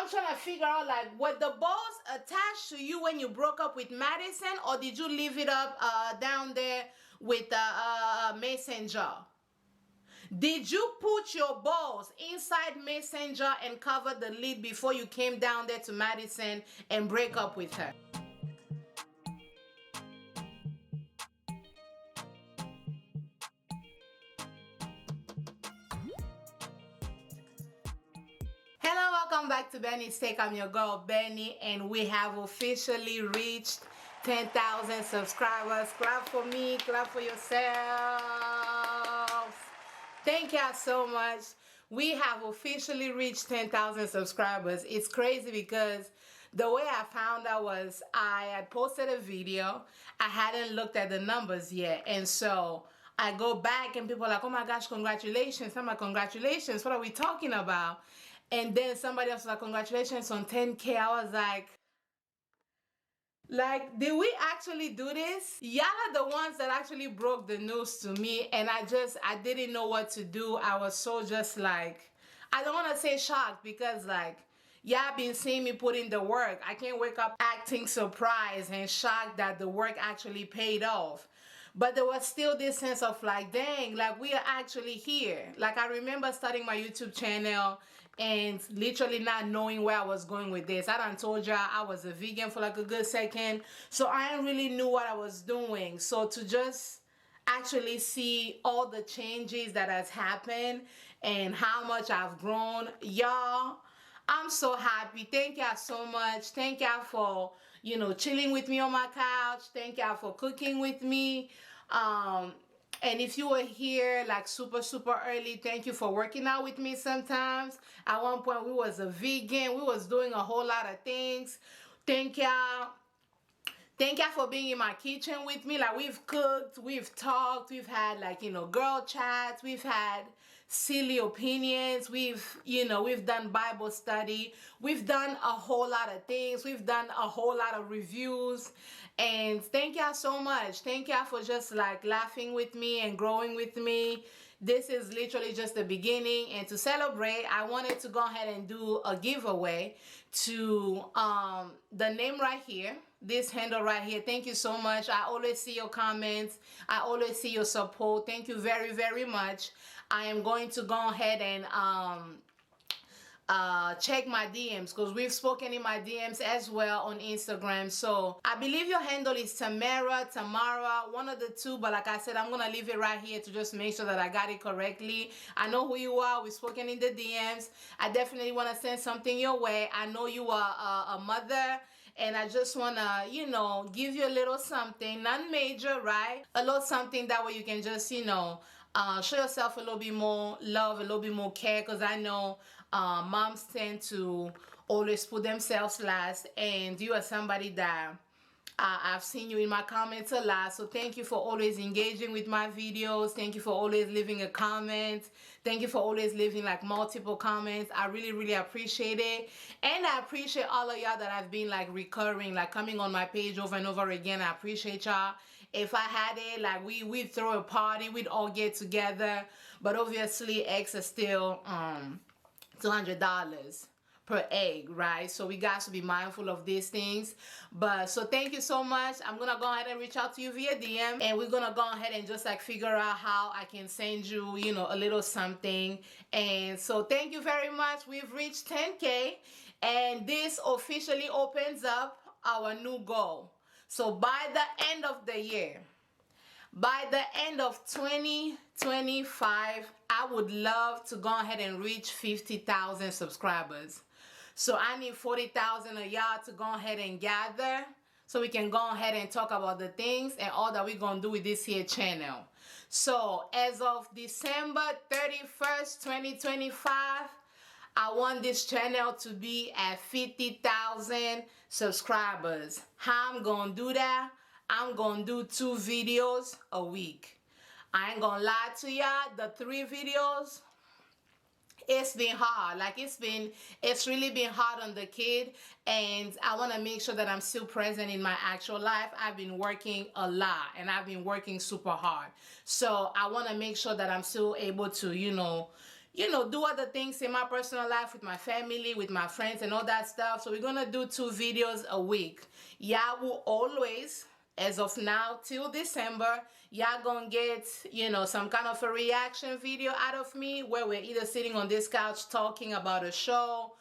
I'm trying to figure out, like, were the balls attached to you when you broke up with Madison, or did you leave it up down there with Mason jar? Did you put your balls inside Mason jar and cover the lid before you came down there to Madison and break up with her? Hello, welcome back to bennystake. I'm your girl Benny, and we have officially reached 10,000 subscribers. Clap for me, clap for yourselves. Thank y'all so much. We have officially reached 10,000 subscribers. It's crazy because the way I found out was I had posted a video. I hadn't looked at the numbers yet, and so I go back and people are like, oh my gosh, congratulations. I'm like, congratulations, what are we talking about? And then somebody else was like, congratulations on 10K. I was like, did we actually do this? Y'all are the ones that actually broke the news to me, and I didn't know what to do. I was so just like, I don't want to say shocked, because like, y'all been seeing me put in the work. I can't wake up acting surprised and shocked that the work actually paid off. But there was still this sense of like, dang, like we are actually here. Like I remember starting my YouTube channel and literally not knowing where I was going with this. I done told y'all I was a vegan for like a good second, so I didn't really knew what I was doing. So to just actually see all the changes that has happened and how much I've grown, y'all, I'm so happy. Thank y'all so much. Thank y'all for, you know, chilling with me on my couch. Thank y'all for cooking with me. And if you were here like super early, thank you for working out with me sometimes. At one point we was a vegan. We was doing a whole lot of things. Thank y'all. Thank y'all for being in my kitchen with me. Like we've cooked, we've talked, we've had like, you know, girl chats, we've had silly opinions, we've done Bible study, we've done a whole lot of things, we've done a whole lot of reviews, and thank y'all so much. Thank y'all for just like laughing with me and growing with me. This is literally just the beginning, and to celebrate, I wanted to go ahead and do a giveaway to the name right here, this handle right here. Thank you so much. I always see your comments. I always see your support. Thank you very much. I am going to go ahead and check my DMs, because we've spoken in my DMs as well on Instagram. So I believe your handle is Tamara, one of the two, but like I said, I'm gonna leave it right here to just make sure that I got it correctly. I know who you are. We've spoken in the DMs. I definitely want to send something your way. I know you are a mother, and I just want to, you know, give you a little something, not major, right? A little something that way you can just, you know, show yourself a little bit more love, a little bit more care, because I know moms tend to always put themselves last, and you are somebody that I've seen you in my comments a lot. So thank you for always engaging with my videos. Thank you for always leaving a comment. Thank you for always leaving like multiple comments. I really appreciate it, and I appreciate all of y'all that have been like recurring, like coming on my page over and over again. I appreciate y'all. If I had it, like we'd throw a party, we'd all get together, but obviously eggs are still $200 per egg, right? So we got to be mindful of these things. But so thank you so much. I'm gonna go ahead and reach out to you via DM, and we're gonna go ahead and just like figure out how I can send you, you know, a little something. And so thank you very much. We've reached 10K, and this officially opens up our new goal. So by the end of the year, by the end of 2025, I would love to go ahead and reach 50,000 subscribers. So I need 40,000 of y'all to go ahead and gather, so we can go ahead and talk about the things and all that we're going to do with this here channel. So as of December 31st, 2025, I want this channel to be at 50,000 subscribers. How I'm going to do that? I'm going to do 2 videos a week. I ain't gonna lie to y'all, the 3 videos, it's been hard. Like it's really been hard on the kid, and I want to make sure that I'm still present in my actual life. I've been working a lot, and I've been working super hard. So I want to make sure that I'm still able to, you know, do other things in my personal life with my family, with my friends, and all that stuff. So we're gonna do 2 videos a week. Y'all will always, as of now till December, y'all gonna get, some kind of a reaction video out of me where we're either sitting on this couch talking about a show,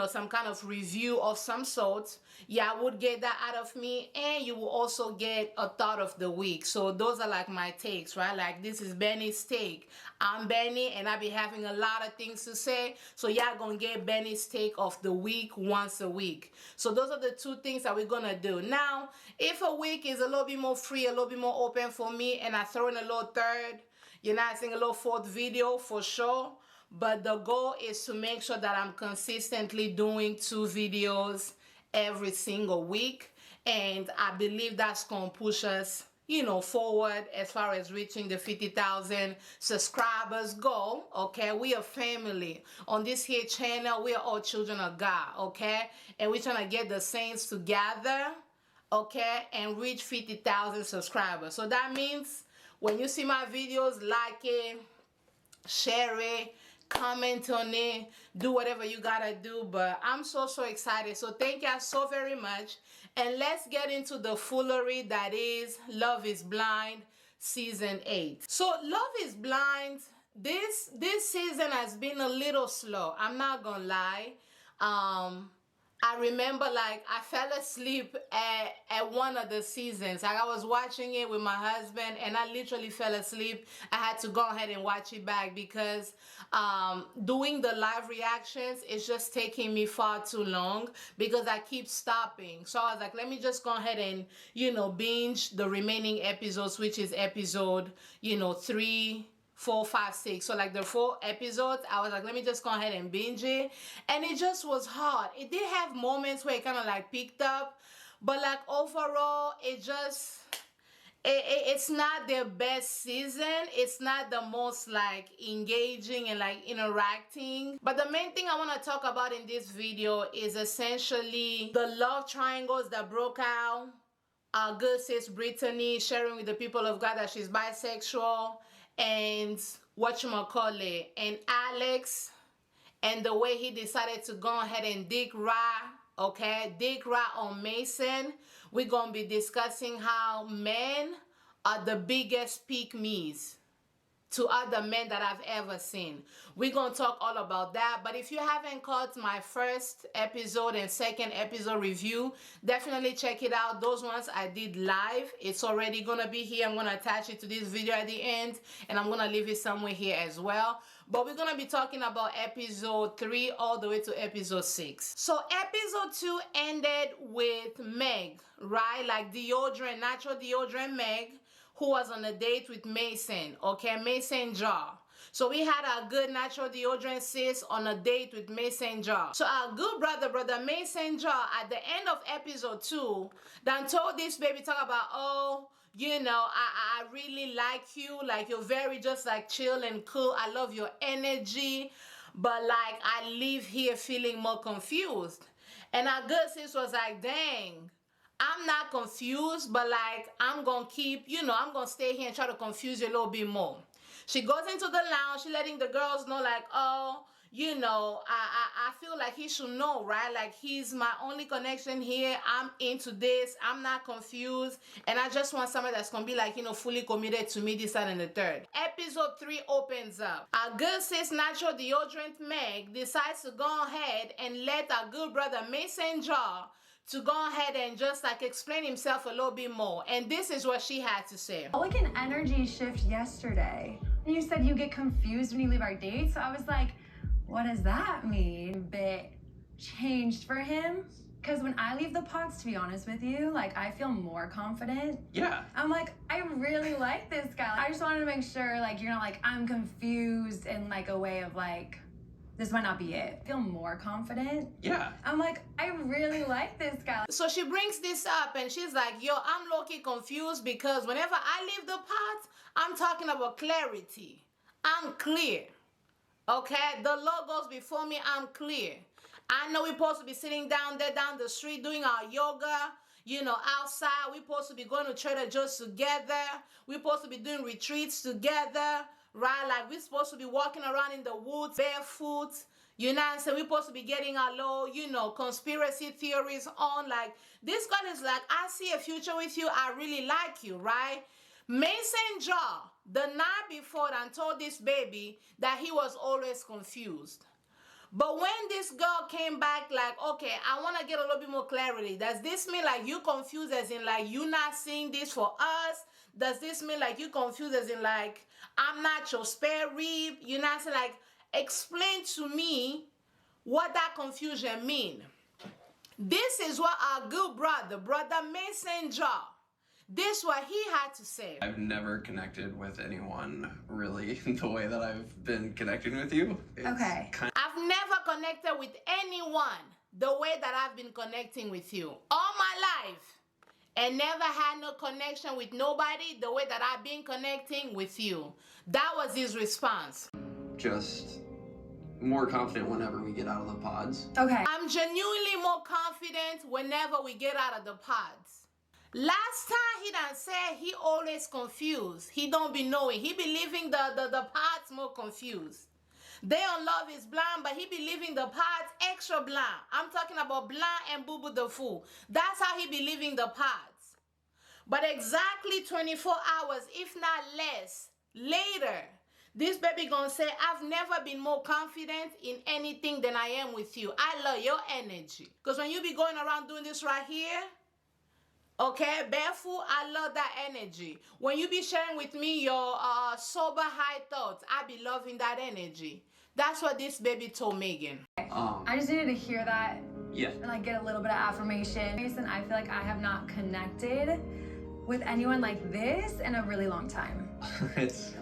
some kind of review of some sort. Y'all would get that out of me, and you will also get a thought of the week. So those are like my takes, right? Like, this is Benny's take. I'm Benny, and I be having a lot of things to say. So y'all gonna get Benny's take of the week once a week. So those are the 2 things that we're gonna do. Now, if a week is a little bit more free, a little bit more open for me, and I throw in a little third, I think a little 4th video for sure. But the goal is to make sure that I'm consistently doing 2 videos every single week. And I believe that's going to push us, forward as far as reaching the 50,000 subscribers goal. Okay, we are family. On this here channel, we are all children of God. Okay, and we're trying to get the saints together, okay, and reach 50,000 subscribers. So that means when you see my videos, like it, share it, comment on it, do whatever you gotta do. But I'm so excited. So thank y'all so very much, and let's get into the foolery that is Love is Blind season 8. So Love is Blind, this season has been a little slow, I'm not gonna lie. I remember, like, I fell asleep at one of the seasons. Like, I was watching it with my husband, and I literally fell asleep. I had to go ahead and watch it back because doing the live reactions is just taking me far too long because I keep stopping. So I was like, let me just go ahead and, binge the remaining episodes, which is episode, 3, 4, 5, 6. So like the 4 episodes, I was like, let me just go ahead and binge it. And it just was hard. It did have moments where it kind of like picked up, but like overall, it's not their best season. It's not the most like engaging and like interacting. But the main thing I want to talk about in this video is essentially the love triangles that broke out. Our good sis Brittany sharing with the people of God that she's bisexual, and whatchamacallit, and Alex, and the way he decided to go ahead and dig right, okay, dig right on Mason. We're gonna be discussing how men are the biggest pick-me's to other men that I've ever seen. We're gonna talk all about that. But if you haven't caught my first episode and second episode review, definitely check it out. Those ones I did live. It's already gonna be here. I'm gonna attach it to this video at the end, and I'm gonna leave it somewhere here as well. But we're gonna be talking about episode 3 all the way to episode 6. So episode 2 ended with Meg, right? Like deodorant, natural deodorant Meg, who was on a date with Mason, okay, Mason Jar. So we had our good natural deodorant sis on a date with Mason Jar. So our good brother Mason Jar, at the end of episode 2, done told this baby, talk about, oh, I really like you, like you're very just like chill and cool. I love your energy, but like I leave here feeling more confused. And our good sis was like, dang, I'm not confused, but like I'm gonna keep, I'm gonna stay here and try to confuse you a little bit more. She goes into the lounge, she letting the girls know like, oh, I feel like he should know, right? Like he's my only connection here. I'm into this. I'm not confused. And I just want somebody that's gonna be like, fully committed to me, this, that, and the third. Episode 3 opens up. Our good sis natural deodorant Meg decides to go ahead and let our good brother Mason Jar to go ahead and just like explain himself a little bit more. And this is what she had to say. Like an energy shift yesterday. And you said you get confused when you leave our date. So I was like, what does that mean? A bit changed for him. Because when I leave the pods, to be honest with you, like I feel more confident. Yeah. I'm like, I really like this guy. I just wanted to make sure like you're not like, I'm confused in like a way of like, this might not be it. I feel more confident. Yeah. I'm like, I really like this guy. So she brings this up and she's like, yo, I'm low-key confused because whenever I leave the pot, I'm talking about clarity. I'm clear. Okay? The logos before me, I'm clear. I know we're supposed to be sitting down there down the street doing our yoga, outside. We're supposed to be going to Trader Joe's together. We're supposed to be doing retreats together. right? Like we're supposed to be walking around in the woods barefoot. You know what I'm saying? We're supposed to be getting our little, you know, conspiracy theories on. Like, this girl is like, I see a future with you. I really like you, right? Mason Jaw, the night before, and told this baby that he was always confused. But when this girl came back, like, okay, I want to get a little bit more clarity. Does this mean like you confused as in like you not seeing this for us? Does this mean like you confused as in like I'm not your spare rib? You know what I'm saying? Like, explain to me what that confusion mean. This is what our good brother Mason Jaw, this what he had to say. I've never connected with anyone really the way that I've been connecting with you. Okay. I've never connected with anyone the way that I've been connecting with you all my life, and never had no connection with nobody the way that I've been connecting with you. That was his response. Just more confident whenever we get out of the pods. Okay. I'm genuinely more confident whenever we get out of the pods. Last time he done said he always confused. He don't be knowing. He be leaving the pods more confused. They don't love is blind, but he be leaving the pods extra blind. I'm talking about blind and Boo Boo the Fool. That's how he be leaving the pods. But exactly 24 hours, if not less, later, this baby gonna say, I've never been more confident in anything than I am with you. I love your energy. Because when you be going around doing this right here, okay, barefoot, I love that energy. When you be sharing with me your sober high thoughts, I be loving that energy. That's what this baby told Megan. I just needed to hear that. Yeah. And like get a little bit of affirmation. Mason, I feel like I have not connected with anyone like this in a really long time. It's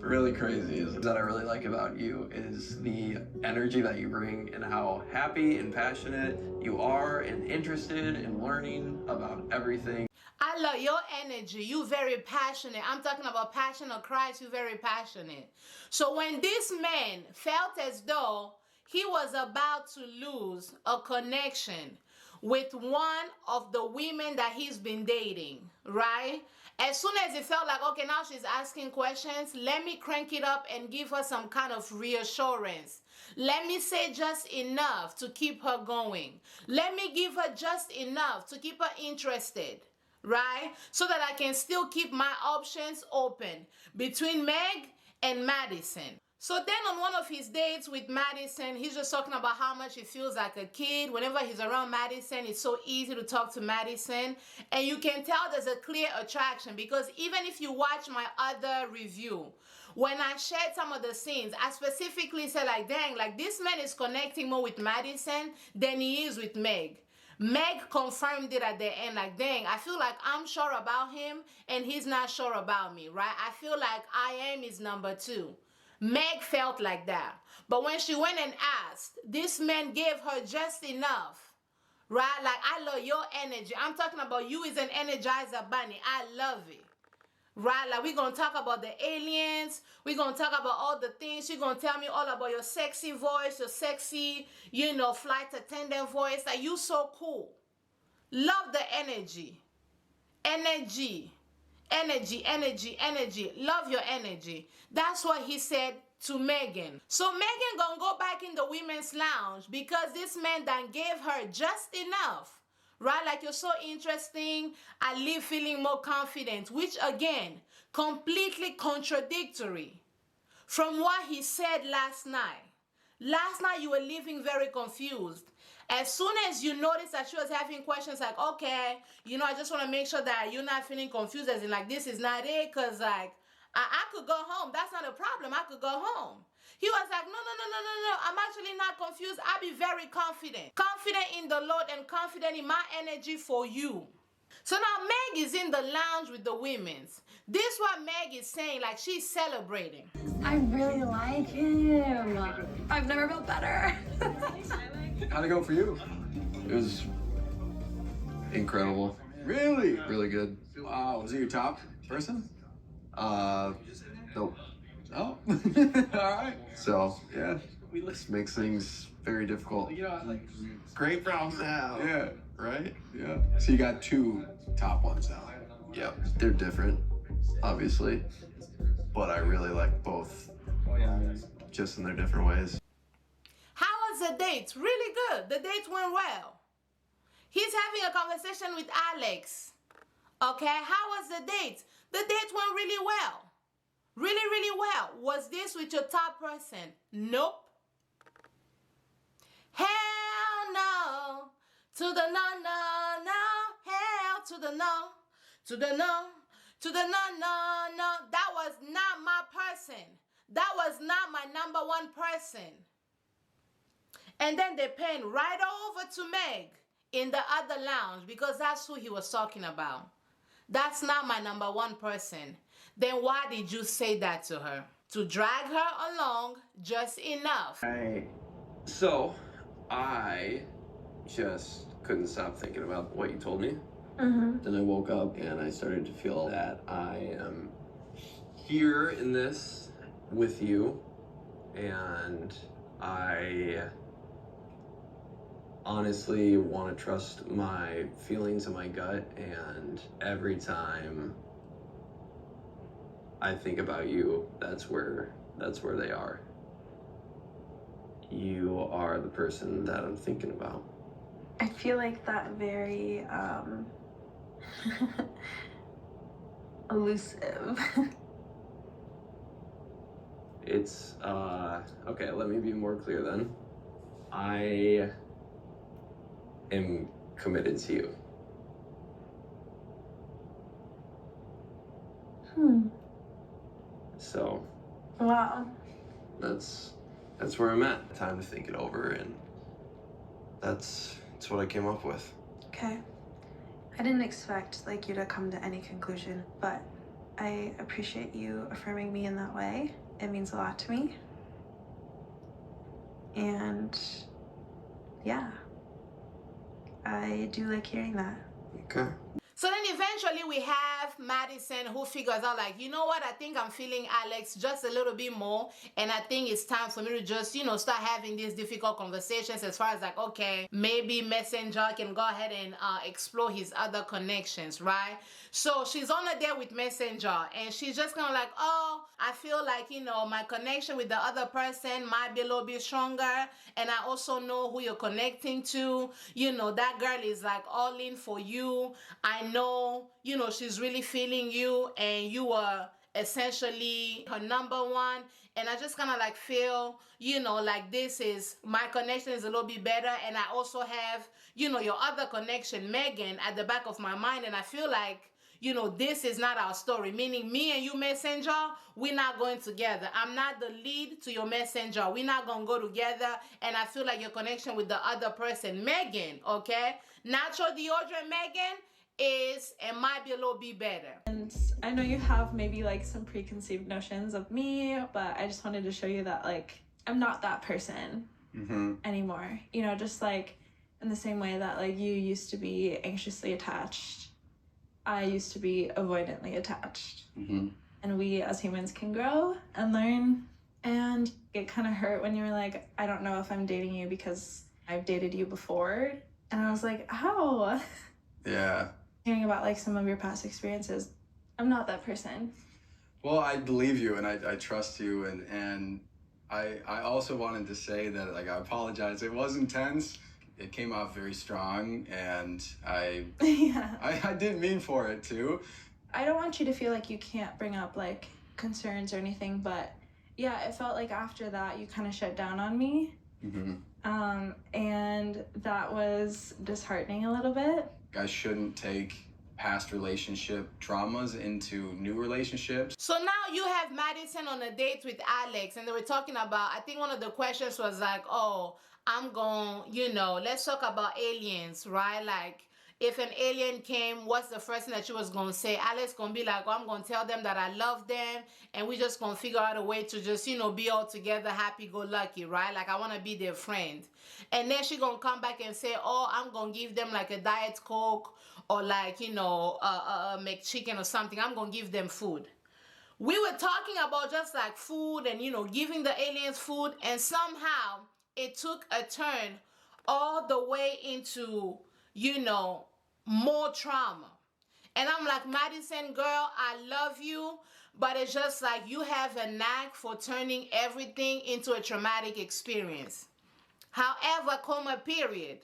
really crazy. Is that I really like about you is the energy that you bring and how happy and passionate you are and interested in learning about everything. I love your energy. You very passionate. I'm talking about passion of Christ. You very passionate. So when this man felt as though he was about to lose a connection with one of the women that he's been dating, right? As soon as it felt like, okay, now she's asking questions, let me crank it up and give her some kind of reassurance. Let me say just enough to keep her going. Let me give her just enough to keep her interested, right? So that I can still keep my options open between Meg and Madison. So then on one of his dates with Madison, he's just talking about how much he feels like a kid. Whenever he's around Madison, it's so easy to talk to Madison. And you can tell there's a clear attraction because even if you watch my other review, when I shared some of the scenes, I specifically said like, dang, like this man is connecting more with Madison than he is with Meg. Meg confirmed it at the end, like, dang, I feel like I'm sure about him and he's not sure about me, right? I feel like I am his number two. Meg felt like that. But when she went and asked, this man gave her just enough, right? Like, I love your energy. I'm talking about you as an energizer bunny. I love it, right? Like, we're going to talk about the aliens. We're going to talk about all the things. You're going to tell me all about your sexy voice, your sexy, you know, flight attendant voice. Like, you so cool. Love the energy. Energy. Energy, energy, energy. Love your energy. That's what he said to Megan. So Megan gonna go back in the women's lounge because this man done gave her just enough, right? Like, you're so interesting. I leave feeling more confident, which again, completely contradictory from what he said last night. Last night you were leaving very confused. As soon as you noticed that she was having questions like, okay, you know, I just want to make sure that you're not feeling confused as in like, this is not it, because like, I could go home. That's not a problem. I could go home. He was like, no. I'm actually not confused. I'll be very confident. Confident in the Lord and confident in my energy for you. So now Meg is in the lounge with the women's. This is what Meg is saying, like she's celebrating. I really like him. I've never felt better. How'd it go for you? It was incredible. Really? Really good. Wow, was he your top person? Nope. Oh, all right. So, Yeah. this makes things very difficult. Great problems to have. Yeah. Right? Yeah. So you got two top ones now. Yep. They're different, obviously. but I really like both, just in their different ways. How was the date? Really good. The date went well. He's having a conversation with Alex. Okay, how was the date? The date went really well. Really, really well. Was this with your top person? Nope. Hell no. To the no, no, no. Hell to the no. To the no. To the no, no, no. That was not my person. That was not my number one person. And then they pan right over to Meg in the other lounge because that's who he was talking about. That's not my number one person. Then why did you say that to her? To drag her along just enough. So, I just couldn't stop thinking about what you told me. Then I woke up and I started to feel that I am here in this with you, and I honestly want to trust my feelings and my gut, and every time I think about you, that's where they are. You are the person that I'm thinking about. I feel like that very elusive. It's okay, let me be more clear then. I am committed to you. So Wow. that's where I'm at. Time to think it over, and that's what I came up with. Okay. I didn't expect you to come to any conclusion, but I appreciate you affirming me in that way. It means a lot to me. And yeah, I do like hearing that. Okay. So then eventually we have Madison who figures out like, you know what, I think I'm feeling Alex just a little bit more, and I think it's time for me to just, start having these difficult conversations as far as like, okay, maybe Messenger can go ahead and explore his other connections, right? So she's on a date with Messenger and she's just kind of like, oh, I feel like, my connection with the other person might be a little bit stronger, and I also know who you're connecting to. That girl is like all in for you. I know, she's really feeling you, and you are essentially her number one. And I just kind of like feel, like this is, my connection is a little bit better. And I also have, your other connection, Megan, at the back of my mind. And I feel like, this is not our story. Meaning me and you, Messenger, we're not going together. I'm not the lead to your Messenger. We're not going to go together. And I feel like your connection with the other person, Megan, okay? Natural deodorant, Megan, is and might be a little bit better. And I know you have maybe some preconceived notions of me, but I just wanted to show you that I'm not that person anymore. Just in the same way that you used to be anxiously attached, I used to be avoidantly attached. And we as humans can grow and learn and get kind of hurt when you're like, I don't know if I'm dating you because I've dated you before. And I was like, how? Yeah. Hearing about some of your past experiences, I'm not that person. Well, I believe you and I trust you, and I also wanted to say that I apologize. It was intense. It came off very strong, and I didn't mean for it to. I don't want you to feel like you can't bring up concerns or anything, but yeah, it felt like after that you kind of shut down on me. And that was disheartening a little bit. Guys shouldn't take past relationship traumas into new relationships. So now you have Madison on a date with Alex, and they were talking about, I think one of the questions was like, oh, I'm going, let's talk about aliens, right? Like, if an alien came, what's the first thing that you was going to say? Alex going to be like, oh, I'm going to tell them that I love them, and we just going to figure out a way to just, be all together, happy-go-lucky, right? Like, I want to be their friend. And then she going to come back and say, oh, I'm going to give them a Diet Coke or a McChicken or something. I'm going to give them food. We were talking about just food and, giving the aliens food, and somehow it took a turn all the way into, more trauma. And I'm like, Madison, girl, I love you, but it's just like you have a knack for turning everything into a traumatic experience. However, comma, period.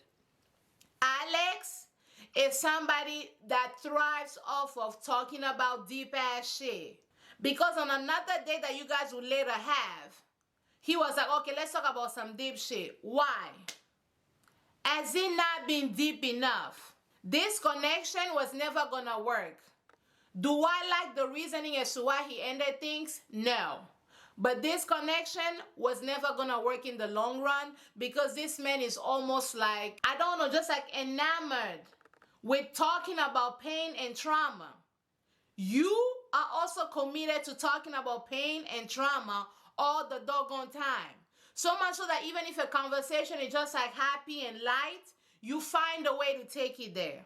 Alex is somebody that thrives off of talking about deep ass shit. Because on another day that you guys would later have, he was like, okay, let's talk about some deep shit. Why? Has it not been deep enough? This connection was never gonna work. Do I like the reasoning as to why he ended things? No. But this connection was never gonna work in the long run because this man is almost like, I don't know, just like enamored with talking about pain and trauma. You are also committed to talking about pain and trauma all the doggone time. So much so that even if a conversation is just like happy and light, you find a way to take it there.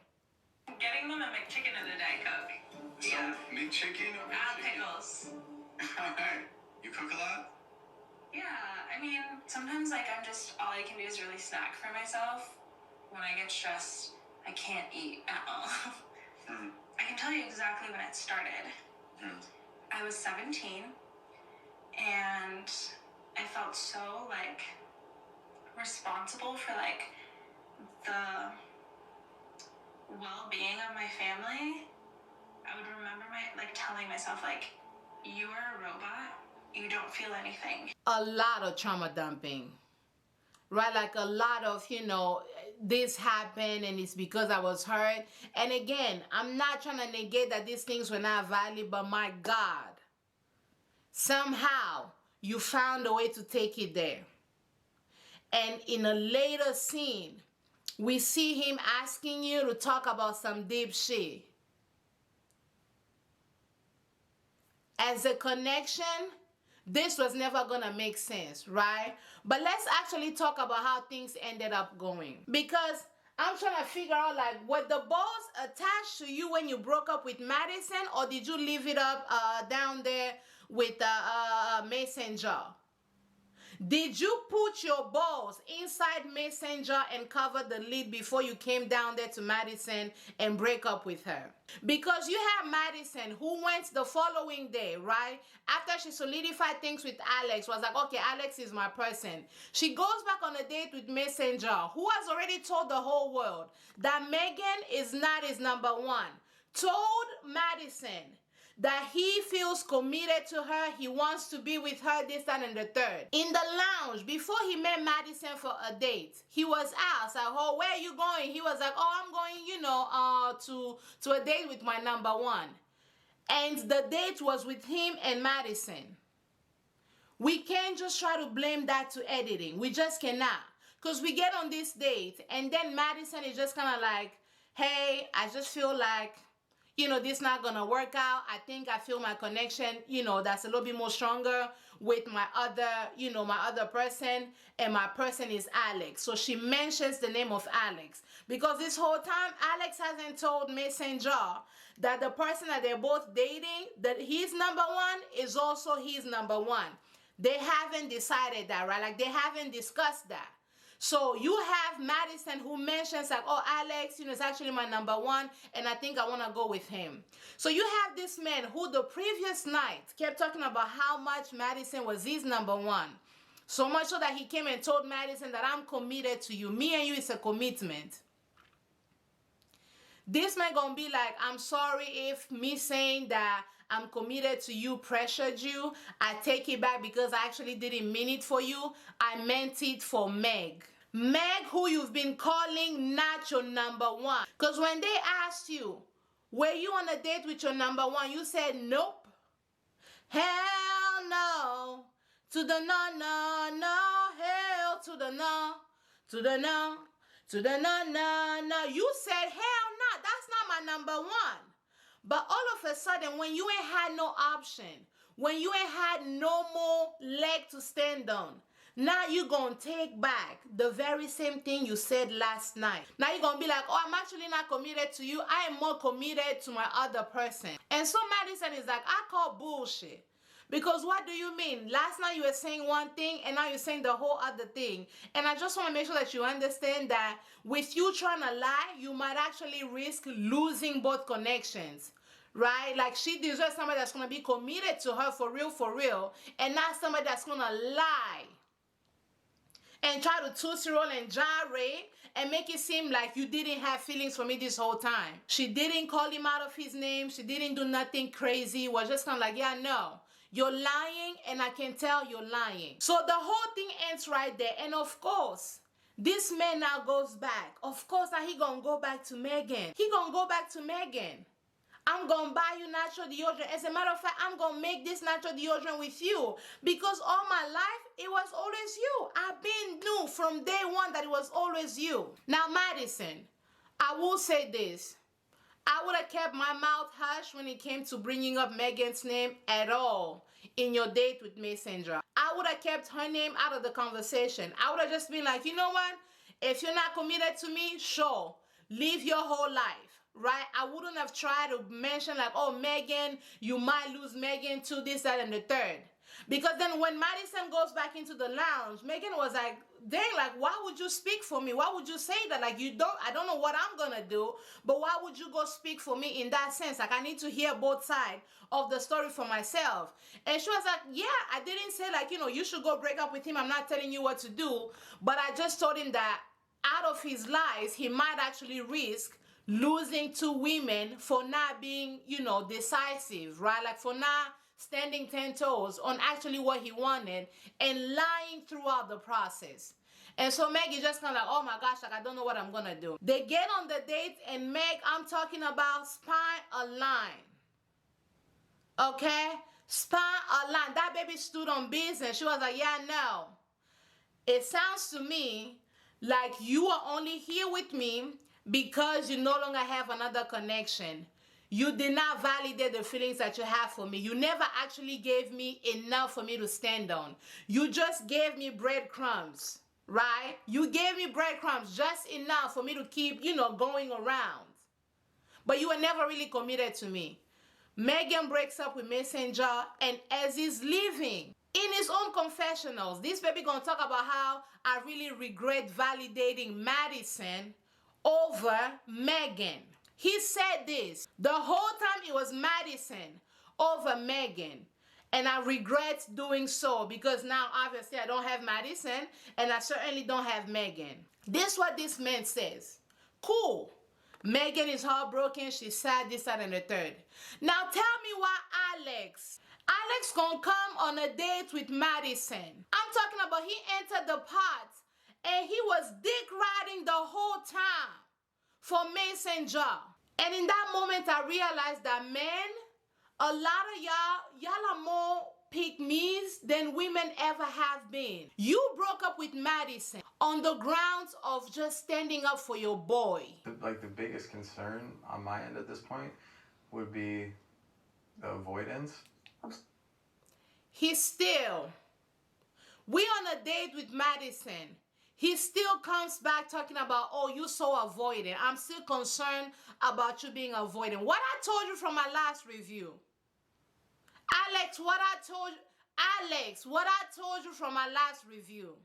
Getting them a McChicken and a Diet Coke. Yeah. McChicken or Add pickles. Alright. You cook a lot? Yeah, I mean, sometimes like all I can do is really snack for myself. When I get stressed, I can't eat at all. I can tell you exactly when it started. I was 17 and I felt so like responsible for like the well-being of my family. I would remember telling myself like, you are a robot, you don't feel anything. A lot of trauma dumping, right? Like a lot of, this happened and it's because I was hurt. And again, I'm not trying to negate that these things were not valid, but my God, somehow you found a way to take it there. And in a later scene, we see him asking you to talk about some deep shit. As a connection, this was never gonna make sense, right? But let's actually talk about how things ended up going. Because I'm trying to figure out, like, were the balls attached to you when you broke up with Madison, or did you leave it up down there with Mason Jar? Did you put your balls inside Mason Jar and cover the lid before you came down there to Madison and break up with her? Because you have Madison who went the following day, right? After she solidified things with Alex, was like, okay, Alex is my person. She goes back on a date with Mason Jar, who has already told the whole world that Megan is not his number one. Told Madison that he feels committed to her, he wants to be with her, this, that, and the third. In the lounge, before he met Madison for a date, he was asked, like, oh, where are you going? He was like, oh, I'm going, to a date with my number one. And the date was with him and Madison. We can't just try to blame that to editing. We just cannot. Because we get on this date, and then Madison is just kind of like, hey, I just feel like, this not gonna work out. I feel my connection, that's a little bit more stronger with my other person, and my person is Alex. So she mentions the name of Alex because this whole time Alex hasn't told Mason Jar that the person that they're both dating, that his number one is also his number one. They haven't decided that, right? Like they haven't discussed that. So you have Madison who mentions like, oh, Alex, is actually my number one, and I think I want to go with him. So you have this man who the previous night kept talking about how much Madison was his number one. So much so that he came and told Madison that I'm committed to you. Me and you is a commitment. This man gonna be like, I'm sorry if me saying that I'm committed to you pressured you. I take it back because I actually didn't mean it for you. I meant it for Meg. Meg, who you've been calling not your number one. Because when they asked you, were you on a date with your number one? You said nope. Hell no. To the no, no, no. Hell to the no. To the no. To the no, no, no. You said hell no. That's not my number one. But all of a sudden, when you ain't had no option, when you ain't had no more leg to stand on, now you're going to take back the very same thing you said last night. Now you're going to be like, oh, I'm actually not committed to you. I am more committed to my other person. And so Madison is like, I call bullshit. Because what do you mean? Last night you were saying one thing and now you're saying the whole other thing. And I just want to make sure that you understand that with you trying to lie, you might actually risk losing both connections. Right? Like she deserves somebody that's going to be committed to her for real, and not somebody that's going to lie and try to tootsie roll and gyrate and make it seem like you didn't have feelings for me this whole time. She didn't call him out of his name. She didn't do nothing crazy. It was just kind of like, yeah, no, you're lying, and I can tell you're lying. So the whole thing ends right there. And of course, this man now goes back. Of course, now he gonna go back to Megan. He gonna go back to Megan. I'm going to buy you natural deodorant. As a matter of fact, I'm going to make this natural deodorant with you. Because all my life, it was always you. I've been knew from day one that it was always you. Now, Madison, I will say this. I would have kept my mouth hush when it came to bringing up Megan's name at all in your date with Messenger. I would have kept her name out of the conversation. I would have just been like, you know what? If you're not committed to me, sure, live your whole life. Right? I wouldn't have tried to mention like, oh, Megan, you might lose Megan to this, that, and the third. Because then when Madison goes back into the lounge, Megan was like, dang, like, why would you speak for me? Why would you say that? Like, I don't know what I'm going to do, but why would you go speak for me in that sense? Like, I need to hear both sides of the story for myself. And she was like, yeah, I didn't say like, you should go break up with him. I'm not telling you what to do. But I just told him that out of his lies, he might actually risk losing 2 women for not being, decisive, right? Like for not standing 10 toes on actually what he wanted and lying throughout the process. And so Meg is just kind of like, oh my gosh, like I don't know what I'm going to do. They get on the date and Meg, I'm talking about spine a line. Okay? Spine a line. That baby stood on business. She was like, yeah, no. It sounds to me like you are only here with me because you no longer have another connection. You did not validate the feelings that you have for me. You never actually gave me enough for me to stand on. You just gave me breadcrumbs, right? You gave me breadcrumbs just enough for me to keep, going around. But you were never really committed to me. Megan breaks up with Messenger, and as he's leaving, in his own confessionals, this baby gonna talk about how I really regret validating Madison over Megan. He said this. The whole time it was Madison over Megan. And I regret doing so because now obviously I don't have Madison and I certainly don't have Megan. This is what this man says. Cool. Megan is heartbroken. She's sad, this, that, and the third. Now tell me why Alex gonna come on a date with Madison. I'm talking about he entered the pot and he was dick riding the whole time for Messenger. And in that moment, I realized that men, a lot of y'all are more pick-me's than women ever have been. You broke up with Madison on the grounds of just standing up for your boy. The biggest concern on my end at this point would be the avoidance. We on a date with Madison. He still comes back talking about, oh, you so avoidant. I'm still concerned about you being avoidant. What I told you from my last review. Alex, what I told you from my last review.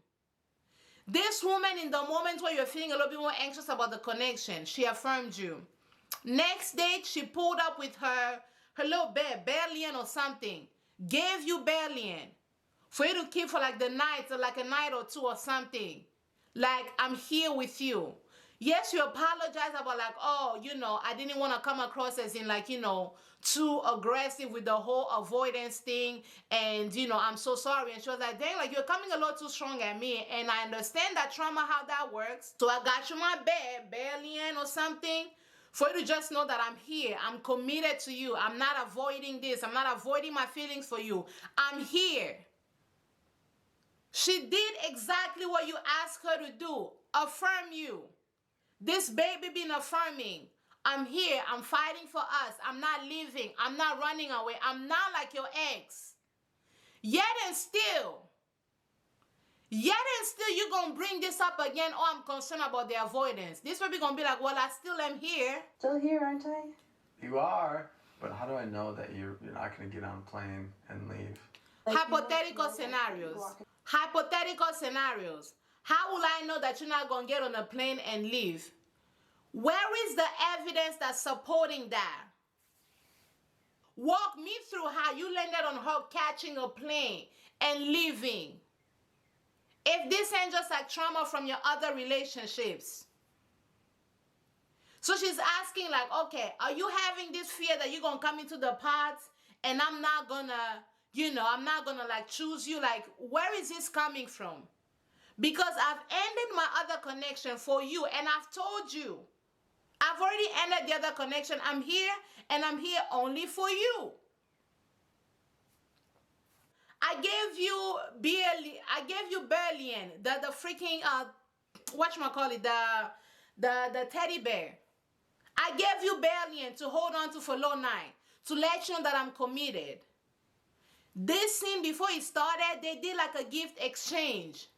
This woman, in the moment where you're feeling a little bit more anxious about the connection, she affirmed you. Next date, she pulled up with her little Berlin or something. Gave you Berlin. For you to keep for like the night or like a night or two or something. Like, I'm here with you. Yes, you apologize about like, oh, I didn't want to come across as in like, too aggressive with the whole avoidance thing. And, I'm so sorry. And she was like, dang, like you're coming a lot too strong at me. And I understand that trauma, how that works. So I got you my Berlin or something. For you to just know that I'm here. I'm committed to you. I'm not avoiding this. I'm not avoiding my feelings for you. I'm here. She did exactly what you asked her to do. Affirm you. This baby been affirming. I'm here. I'm fighting for us. I'm not leaving. I'm not running away. I'm not like your ex. Yet and still, you're going to bring this up again. Oh, I'm concerned about the avoidance. This baby going to be like, well, I still am here. Still here, aren't I? You are, But how do I know that you're not going to get on a plane and leave? Hypothetical scenarios. Hypothetical scenarios. How will I know that you're not going to get on a plane and leave? Where is the evidence that's supporting that? Walk me through how you landed on her catching a plane and leaving. If this ain't just like trauma from your other relationships. So she's asking like, okay, are you having this fear that you're going to come into the pods and I'm not going to, I'm not going to like choose you? Like, where is this coming from? Because I've ended my other connection for you and I've told you. I've already ended the other connection. I'm here and I'm here only for you. I gave you Berlin, the freaking whatchamacallit, the teddy bear. I gave you Berlin to hold on to for long night, to let you know that I'm committed. This scene before it started, they did like a gift exchange.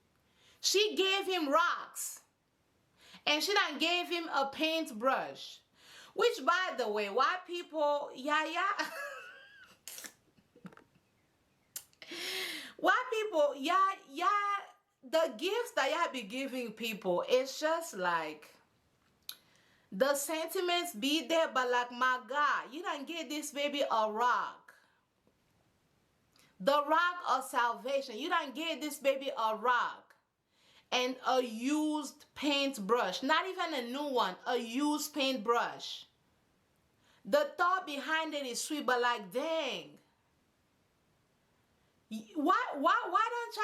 She gave him rocks. And she done gave him a paintbrush. Which, by the way, white people, white people, the gifts that y'all be giving people, it's just like, the sentiments be there, but like, my God, you done give this baby a rock. The rock of salvation. You done give this baby a rock. And a used paintbrush. Not even a new one. A used paintbrush. The thought behind it is sweet, but like, dang. Why don't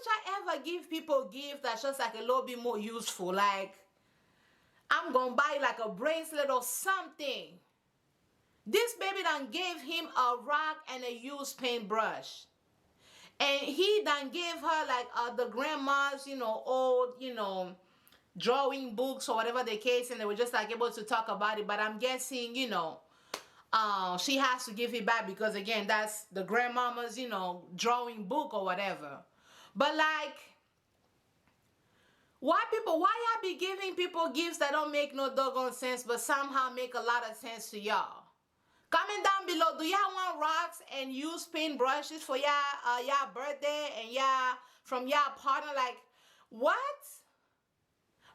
y'all ever give people gifts that's just like a little bit more useful? Like, I'm gonna buy like a bracelet or something. This baby done gave him a rock and a used paintbrush. And he done gave her like the grandma's, old, drawing books or whatever the case, and they were just like able to talk about it. But I'm guessing, she has to give it back because again, that's the grandmama's, drawing book or whatever. But like, why y'all be giving people gifts that don't make no doggone sense, but somehow make a lot of sense to y'all? Comment down below, do y'all want rocks and used paint brushes for y'all birthday and from y'all partner? Like, what?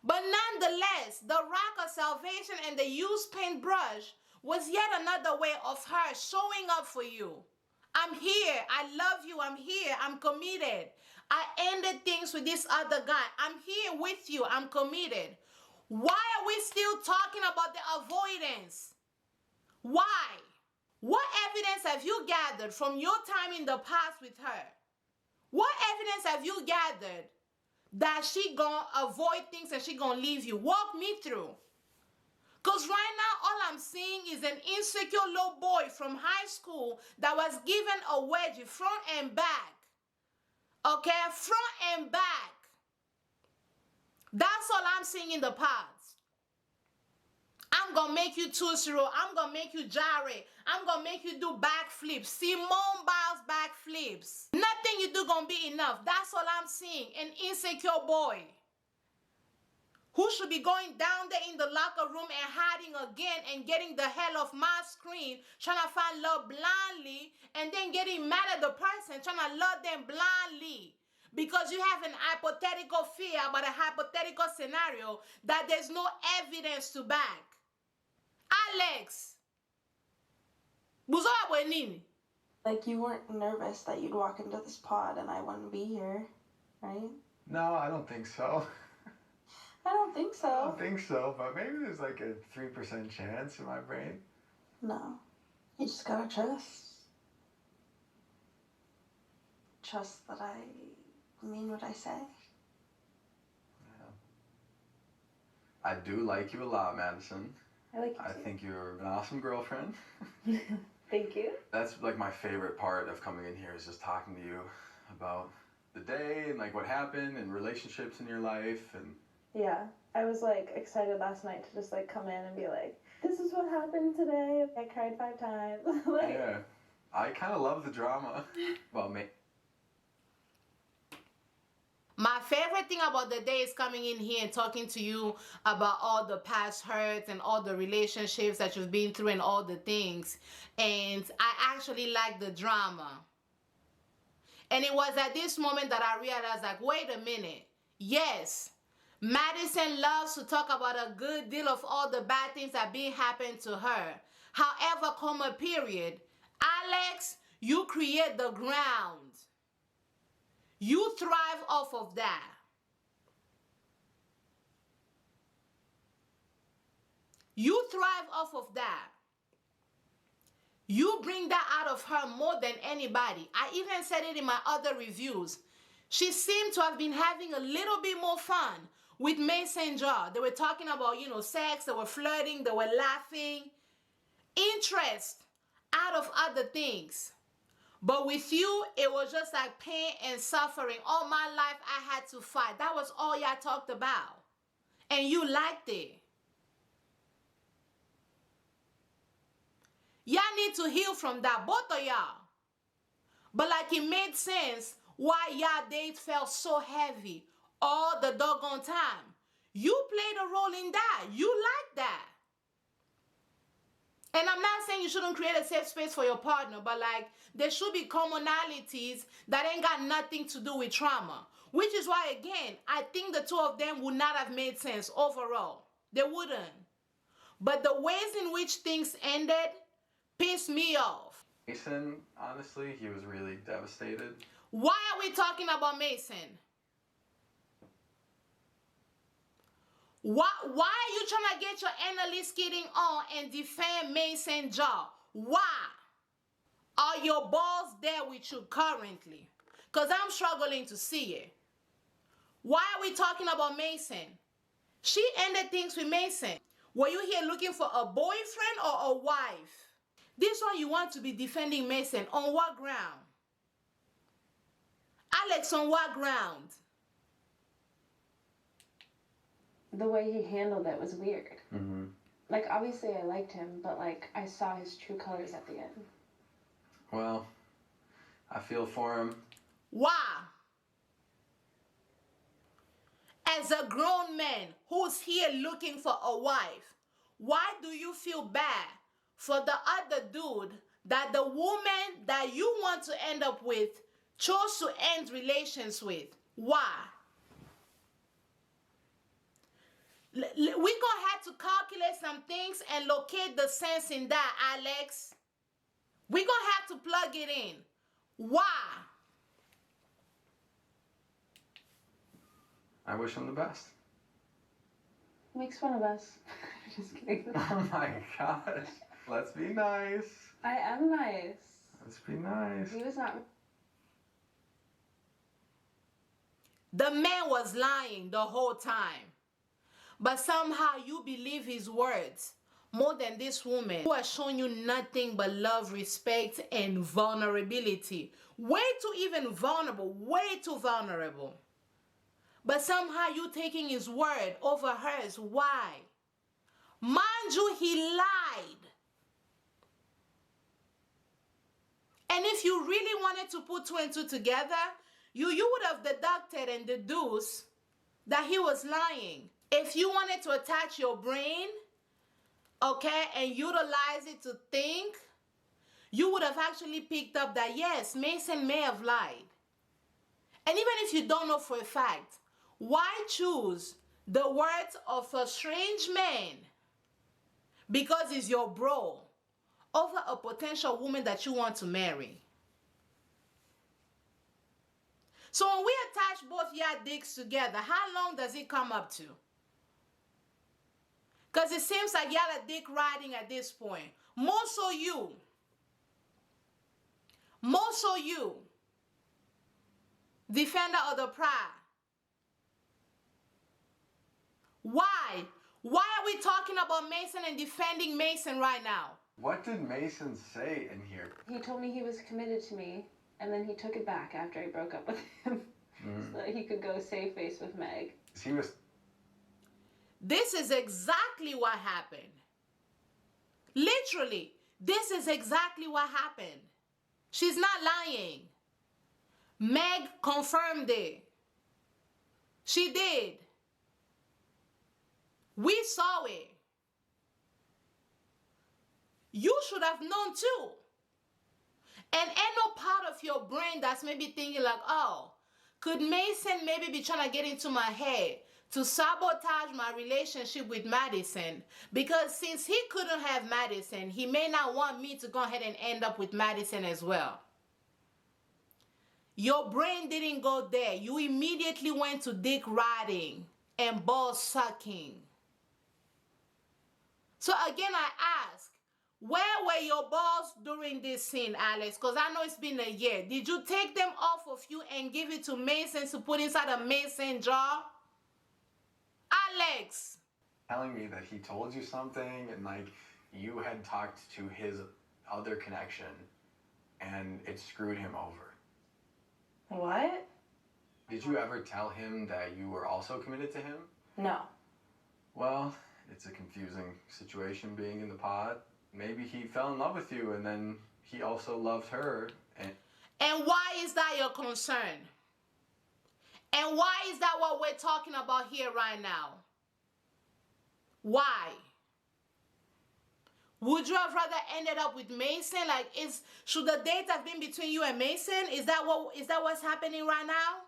But nonetheless, the rock of salvation and the used paintbrush was yet another way of her showing up for you. I'm here. I love you. I'm here. I'm committed. I ended things with this other guy. I'm here with you. I'm committed. Why are we still talking about the avoidance? Why? What evidence have you gathered from your time in the past with her? What evidence have you gathered that she gonna avoid things and she gonna leave you? Walk me through. Because right now, all I'm seeing is an insecure little boy from high school that was given a wedgie front and back. Okay? Front and back. That's all I'm seeing in the past. I'm going to make you Tootsie Roll. I'm going to make you gyrate. I'm going to make you do backflips. Simone Biles backflips. Nothing you do going to be enough. That's all I'm seeing. An insecure boy who should be going down there in the locker room and hiding again and getting the hell off my screen, trying to find love blindly, and then getting mad at the person, trying to love them blindly. Because you have an hypothetical fear about a hypothetical scenario that there's no evidence to back. Alex, like, you weren't nervous that you'd walk into this pod and I wouldn't be here, right? No, I don't think so. I don't think so. I don't think so, but maybe there's like a 3% chance in my brain. No. You just gotta trust. Trust that I mean what I say. Yeah. I do like you a lot, Madison. I like you I too. think you're an awesome girlfriend. Thank you. That's like my favorite part of coming in here is just talking to you about the day and like what happened and relationships in your life and Yeah, I was like excited last night to just like come in and be like, this is what happened today. I cried 5 times. Like, yeah. I kind of love the drama. Well, My favorite thing about the day is coming in here and talking to you about all the past hurts and all the relationships that you've been through and all the things. And I actually like the drama. And it was at this moment that I realized, like, wait a minute. Yes, Madison loves to talk about a good deal of all the bad things that been happening to her. However, comma period, Alex, you create the ground. You thrive off of that. You thrive off of that. You bring that out of her more than anybody. I even said it in my other reviews. She seemed to have been having a little bit more fun with Mason Jar. They were talking about, you know, sex. They were flirting. They were laughing. Interest out of other things. But with you, it was just like pain and suffering. All my life, I had to fight. That was all y'all talked about. And you liked it. Y'all need to heal from that, both of y'all. But like it made sense why y'all date felt so heavy all the doggone time. You played a role in that. You like that. And I'm not saying you shouldn't create a safe space for your partner, but like there should be commonalities that ain't got nothing to do with trauma. Which is why, again, I think the two of them would not have made sense overall. They wouldn't. But the ways in which things ended pissed me off. Mason, honestly, he was really devastated. Why are we talking about Mason? Why are you trying to get your analyst kidding on and defend Mason Jar? Why? Are your balls there with you currently? Because I'm struggling to see it. Why are we talking about Mason? She ended things with Mason. Were you here looking for a boyfriend or a wife? This one you want to be defending Mason. On what ground? Alex, on what ground? The way he handled it was weird. Mm-hmm. Like, obviously I liked him, but like, I saw his true colors at the end. Well, I feel for him. Why? As a grown man who's here looking for a wife, why do you feel bad for the other dude that the woman that you want to end up with chose to end relations with? Why? We're gonna have to calculate some things and locate the sense in that, Alex. We're gonna have to plug it in. Why? I wish him the best. Makes fun of us. Just kidding. Oh my gosh. Let's be nice. I am nice. Let's be nice. He was not. The man was lying the whole time. But somehow you believe his words more than this woman who has shown you nothing but love, respect, and vulnerability. Way too even vulnerable, way too vulnerable. But somehow you taking his word over hers. Why? Mind you, he lied. And if you really wanted to put two and two together, you would have deducted and deduced that he was lying. If you wanted to attach your brain, okay, and utilize it to think, you would have actually picked up that, yes, Mason may have lied. And even if you don't know for a fact, why choose the words of a strange man because he's your bro over a potential woman that you want to marry? So when we attach both your dicks together, how long does it come up to? Because it seems like y'all are dick riding at this point. More so you. More so you. Defender of the pride. Why? Why are we talking about Mason and defending Mason right now? What did Mason say in here? He told me he was committed to me, and then he took it back after I broke up with him. So that he could go save face with Meg. He was... This is exactly what happened. Literally, this is exactly what happened. She's not lying. Meg confirmed it. She did. We saw it. You should have known too. And ain't no part of your brain that's maybe thinking like, oh, could Mason maybe be trying to get into my head to sabotage my relationship with Madison? Because since he couldn't have Madison, he may not want me to go ahead and end up with Madison as well. Your brain didn't go there. You immediately went to dick riding and ball sucking. So again, I ask, where were your balls during this scene, Alex? Because I know it's been a year. Did you take them off of you and give it to Mason to put inside a Mason jar? Alex! Telling me that he told you something and like you had talked to his other connection and it screwed him over. What? Did you ever tell him that you were also committed to him? No. Well, it's a confusing situation being in the pod. Maybe he fell in love with you and then he also loved her. And why is that your concern? And why is that what we're talking about here right now? Why? Would you have rather ended up with Mason? Like, should the date have been between you and Mason? Is that what's happening right now?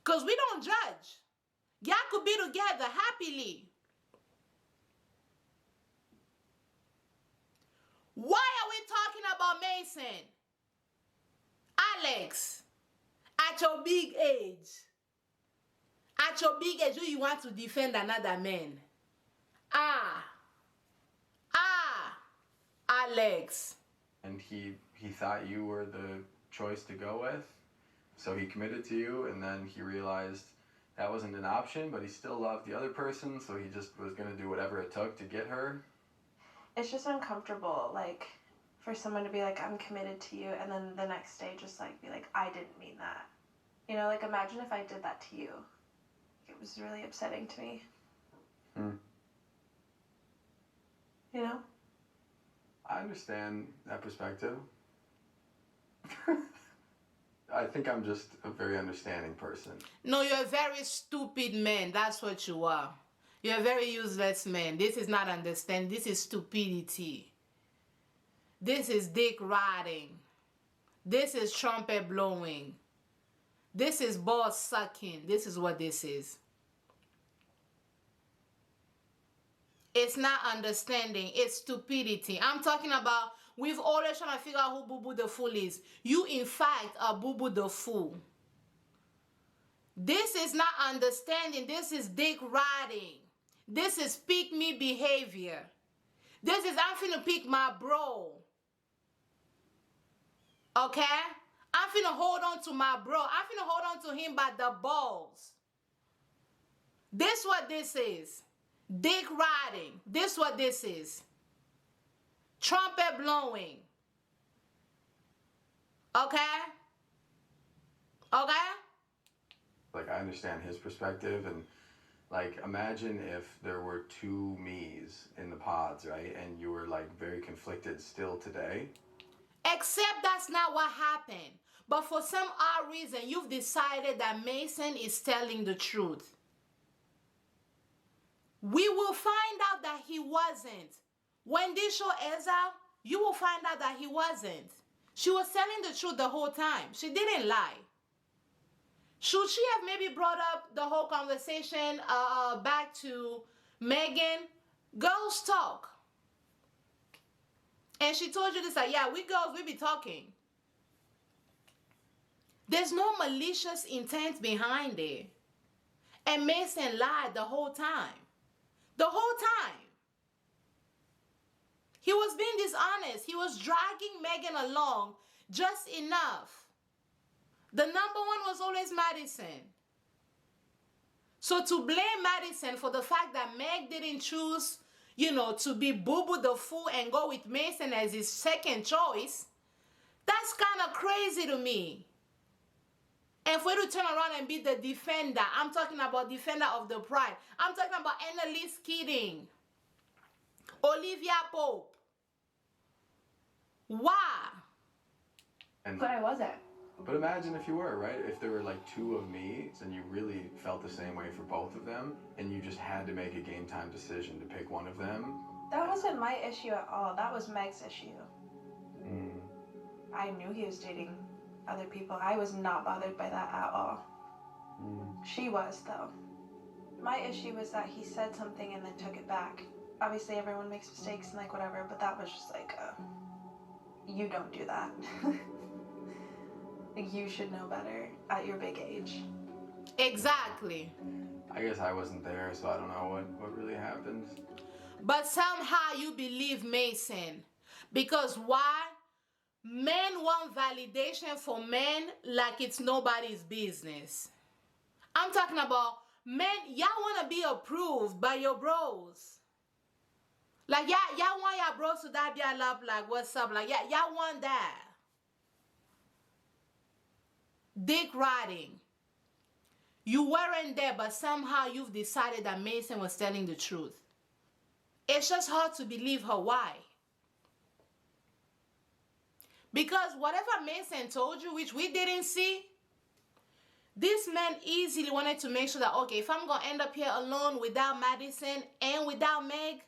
Because we don't judge. Y'all could be together happily. Why are we talking about Mason? Alex, at your big age, do you want to defend another man? Alex. And he thought you were the choice to go with, so he committed to you, and then he realized that wasn't an option, but he still loved the other person, so he just was going to do whatever it took to get her. It's just uncomfortable, like, for someone to be like, I'm committed to you, and then the next day just, like, be like, I didn't mean that. You know, like, imagine if I did that to you. It was really upsetting to me. You know? I understand that perspective. I think I'm just a very understanding person. No, you're a very stupid man. That's what you are. You're a very useless man. This is not understanding. This is stupidity. This is dick riding. This is trumpet blowing. This is ball sucking. This is what this is. It's not understanding. It's stupidity. I'm talking about, we've always trying to figure out who Boo Boo the Fool is. You, in fact, are Boo Boo the Fool. This is not understanding. This is dick riding. This is pick me behavior. This is, I'm finna pick my bro. Okay? I'm finna hold on to my bro. I'm finna hold on to him by the balls. This what this is. Dick riding. This what this is. Trumpet blowing. Okay? Okay? Like, I understand his perspective, and like, imagine if there were two me's in the pods, right? And you were like very conflicted still today. Except that's not what happened. But for some odd reason, you've decided that Mason is telling the truth. We will find out that he wasn't. When this show airs out, you will find out that he wasn't. She was telling the truth the whole time. She didn't lie. Should she have maybe brought up the whole conversation back to Megan? Girls talk. And she told you this, like, yeah, we girls, we be talking. There's no malicious intent behind it. And Mason lied the whole time. The whole time. He was being dishonest. He was dragging Megan along just enough. The number one was always Madison. So to blame Madison for the fact that Meg didn't choose, you know, to be Boo Boo the Fool and go with Mason as his second choice, that's kind of crazy to me. And for you to turn around and be the defender, I'm talking about defender of the pride. I'm talking about Annalise Keating, Olivia Pope. Why? But I wasn't. But imagine if you were, right? If there were like two of me, and you really felt the same way for both of them, and you just had to make a game time decision to pick one of them. That wasn't my issue at all. That was Meg's issue. Mm. I knew he was dating other people. I was not bothered by that at all. Mm. She was, though. My issue was that he said something and then took it back. Obviously, everyone makes mistakes and like whatever, but that was just like, you don't do that. Like, you should know better at your big age. Exactly. I guess I wasn't there, so I don't know what really happened. But somehow you believe Mason. Because why? Men want validation for men like it's nobody's business. I'm talking about men, y'all want to be approved by your bros. Like, y'all want your bros to dab y'all up, like, what's up? Like, y'all want that. Dick riding. You weren't there, but somehow you've decided that Mason was telling the truth. It's just hard to believe her. Why? Because whatever Mason told you, which we didn't see, this man easily wanted to make sure that, okay, if I'm going to end up here alone without Madison and without Meg,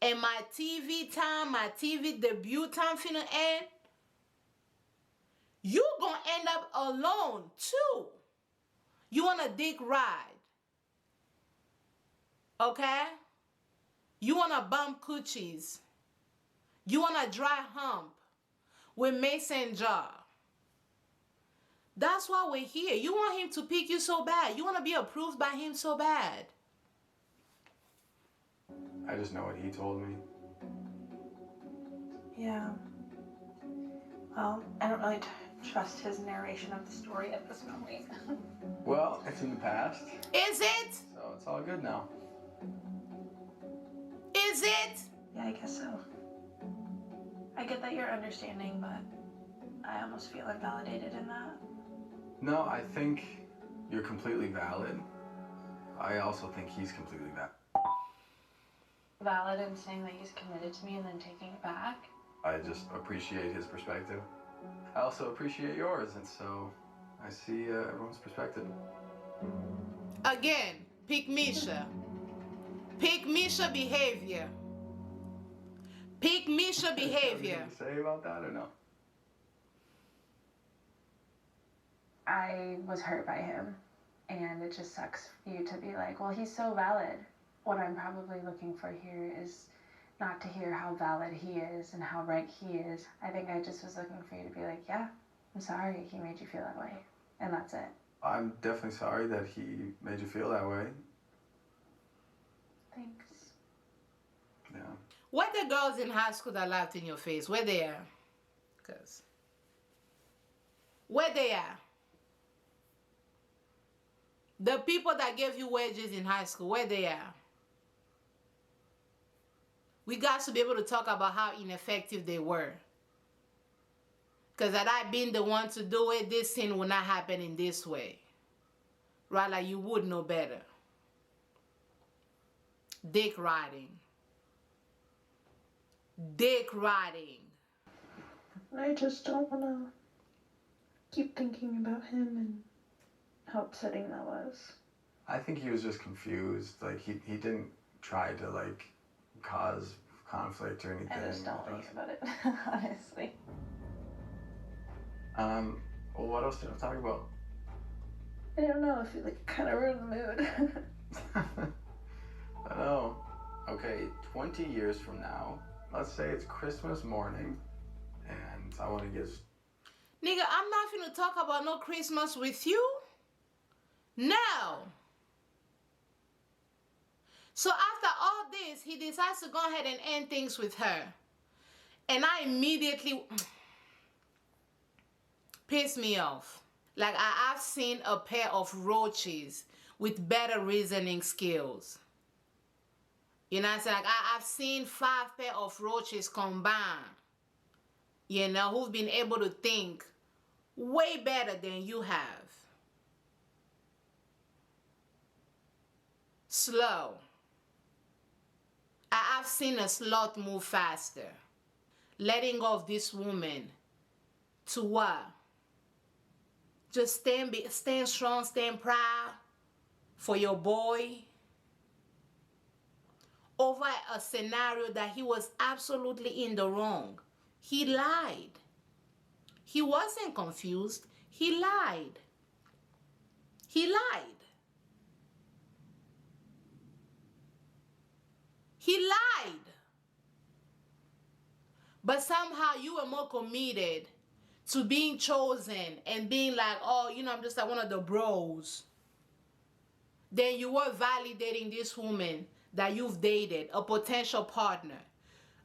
and my TV time, my TV debut time finna end, you going to end up alone too. You want a dick ride. Okay? You want to bump coochies. You want a dry hump with Mason Jar. That's why we're here. You want him to pick you so bad. You want to be approved by him so bad. I just know what he told me. Yeah. Well, I don't really trust his narration of the story at this moment. Well, it's in the past. Is it? So it's all good now. Is it? Yeah, I guess so. I get that you're understanding, but I almost feel invalidated in that. No, I think you're completely valid. I also think he's completely valid. Valid in saying that he's committed to me and then taking it back. I just appreciate his perspective. I also appreciate yours, and so I see everyone's perspective. Again, PICKMESHA. PICKMESHA behavior. PICKMESHA behavior. Anything to say about that or no? I was hurt by him, and it just sucks for you to be like, well, he's so valid. What I'm probably looking for here is not to hear how valid he is and how right he is. I think I just was looking for you to be like, yeah, I'm sorry he made you feel that way. And that's it. I'm definitely sorry that he made you feel that way. Thanks. Yeah. Where the girls in high school that laughed in your face? Where they are? Cause where they are? The people that gave you wedges in high school, where they are? We got to be able to talk about how ineffective they were. Because had I been the one to do it, this thing would not happen in this way. Right? Like you would know better. Dick riding. Dick riding. I just don't want to keep thinking about him and how upsetting that was. I think he was just confused. Like he didn't try to like cause conflict or anything. I just don't want to hear about it, honestly. Well, what else did I talk about? I don't know, if you like kind of ruined the mood. I know. Okay, 20 years from now, let's say it's Christmas morning, and I want to get... Nigga, I'm not finna talk about no Christmas with you. No. So after all this, he decides to go ahead and end things with her. And I immediately... pissed me off. Like I've seen a pair of roaches with better reasoning skills. You know what I'm saying? Like I've seen 5 pair of roaches combined, you know, who've been able to think way better than you have. Slow. I've seen a sloth move faster. Letting go of this woman to what? Just stand strong, stand proud for your boy over a scenario that he was absolutely in the wrong. He lied. He wasn't confused. He lied. He lied. He lied. But somehow you were more committed to being chosen and being like, oh, you know, I'm just like one of the bros. Then you were validating this woman that you've dated, a potential partner.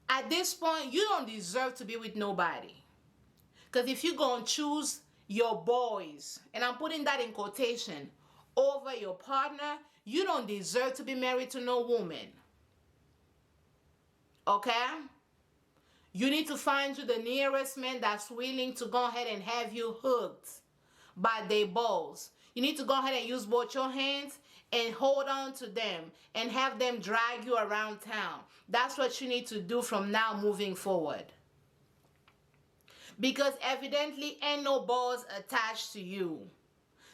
At this point, you don't deserve to be with nobody. Because if you're going to choose your boys, and I'm putting that in quotation, over your partner, you don't deserve to be married to no woman. Okay? You need to find you the nearest man that's willing to go ahead and have you hooked by their balls. You need to go ahead and use both your hands and hold on to them and have them drag you around town. That's what you need to do from now moving forward. Because evidently ain't no balls attached to you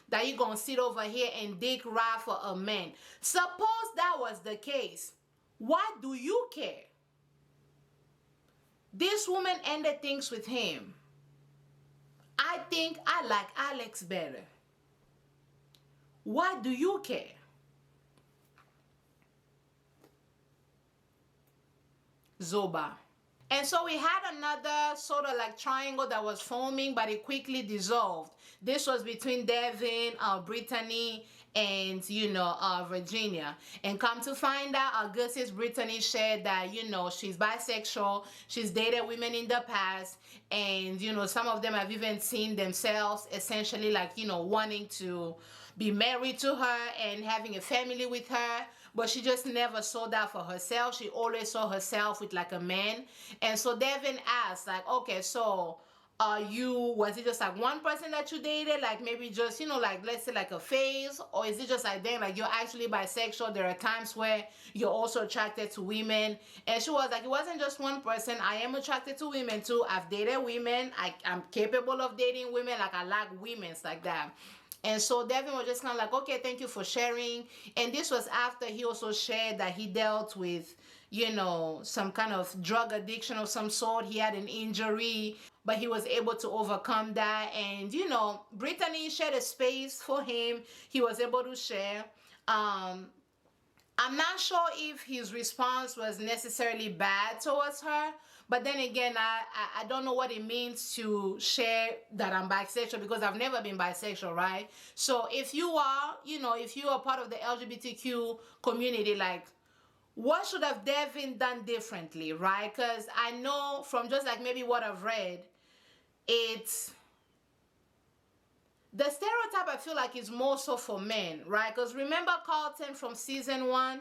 that you're going to sit over here and dick ride for a man. Suppose that was the case. Why do you care? This woman ended things with him. I think I like Alex better. Why do you care? Zoba. And so we had another sort of like triangle that was forming, but it quickly dissolved. This was between Devin, Brittany, and, you know, Virginia. And come to find out, Augustus Brittany shared that, you know, she's bisexual. She's dated women in the past. And, you know, some of them have even seen themselves essentially like, you know, wanting to be married to her and having a family with her. But she just never saw that for herself. She always saw herself with like a man. And so Devin asked, like, okay, so was it just like one person that you dated? Like maybe just, you know, like let's say like a phase? Or is it just like then like you're actually bisexual? There are times where you're also attracted to women. And she was like, it wasn't just one person. I am attracted to women too. I've dated women. I'm capable of dating women. Like I like women like that. And so Devin was just kind of like, okay, thank you for sharing. And this was after he also shared that he dealt with, you know, some kind of drug addiction of some sort. He had an injury, but he was able to overcome that. And, you know, Brittany shared a space for him. He was able to share. I'm not sure if his response was necessarily bad towards her. But then again, I don't know what it means to share that I'm bisexual because I've never been bisexual, right? So if you are, you know, if you are part of the LGBTQ community, like, what should have Devin done differently, right? Because I know from just like maybe what I've read, it's the stereotype I feel like is more so for men, right? Because remember Carlton from season 1?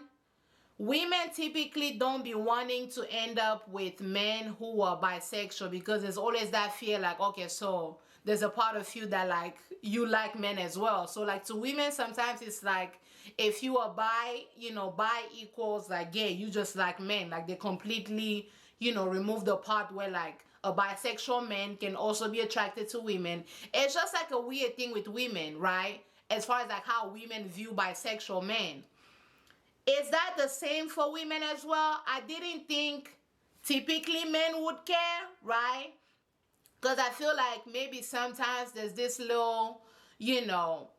Women typically don't be wanting to end up with men who are bisexual because there's always that fear like, okay, so there's a part of you that like, you like men as well. So like to women, sometimes it's like, if you are bi, you know, bi equals like gay, you just like men. Like they completely, you know, remove the part where like a bisexual man can also be attracted to women. It's just like a weird thing with women, right? As far as like how women view bisexual men. Is that the same for women as well? I didn't think typically men would care, right? Because I feel like maybe sometimes there's this little, you know,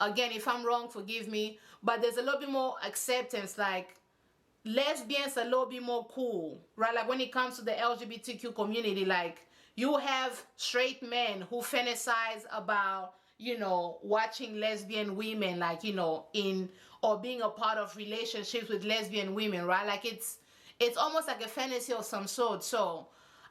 again, if I'm wrong, forgive me, but there's a little bit more acceptance, like lesbians are a little bit more cool, right? Like when it comes to the LGBTQ community, like you have straight men who fantasize about, you know, watching lesbian women, like, you know, in or being a part of relationships with lesbian women, right? Like it's almost like a fantasy of some sort. So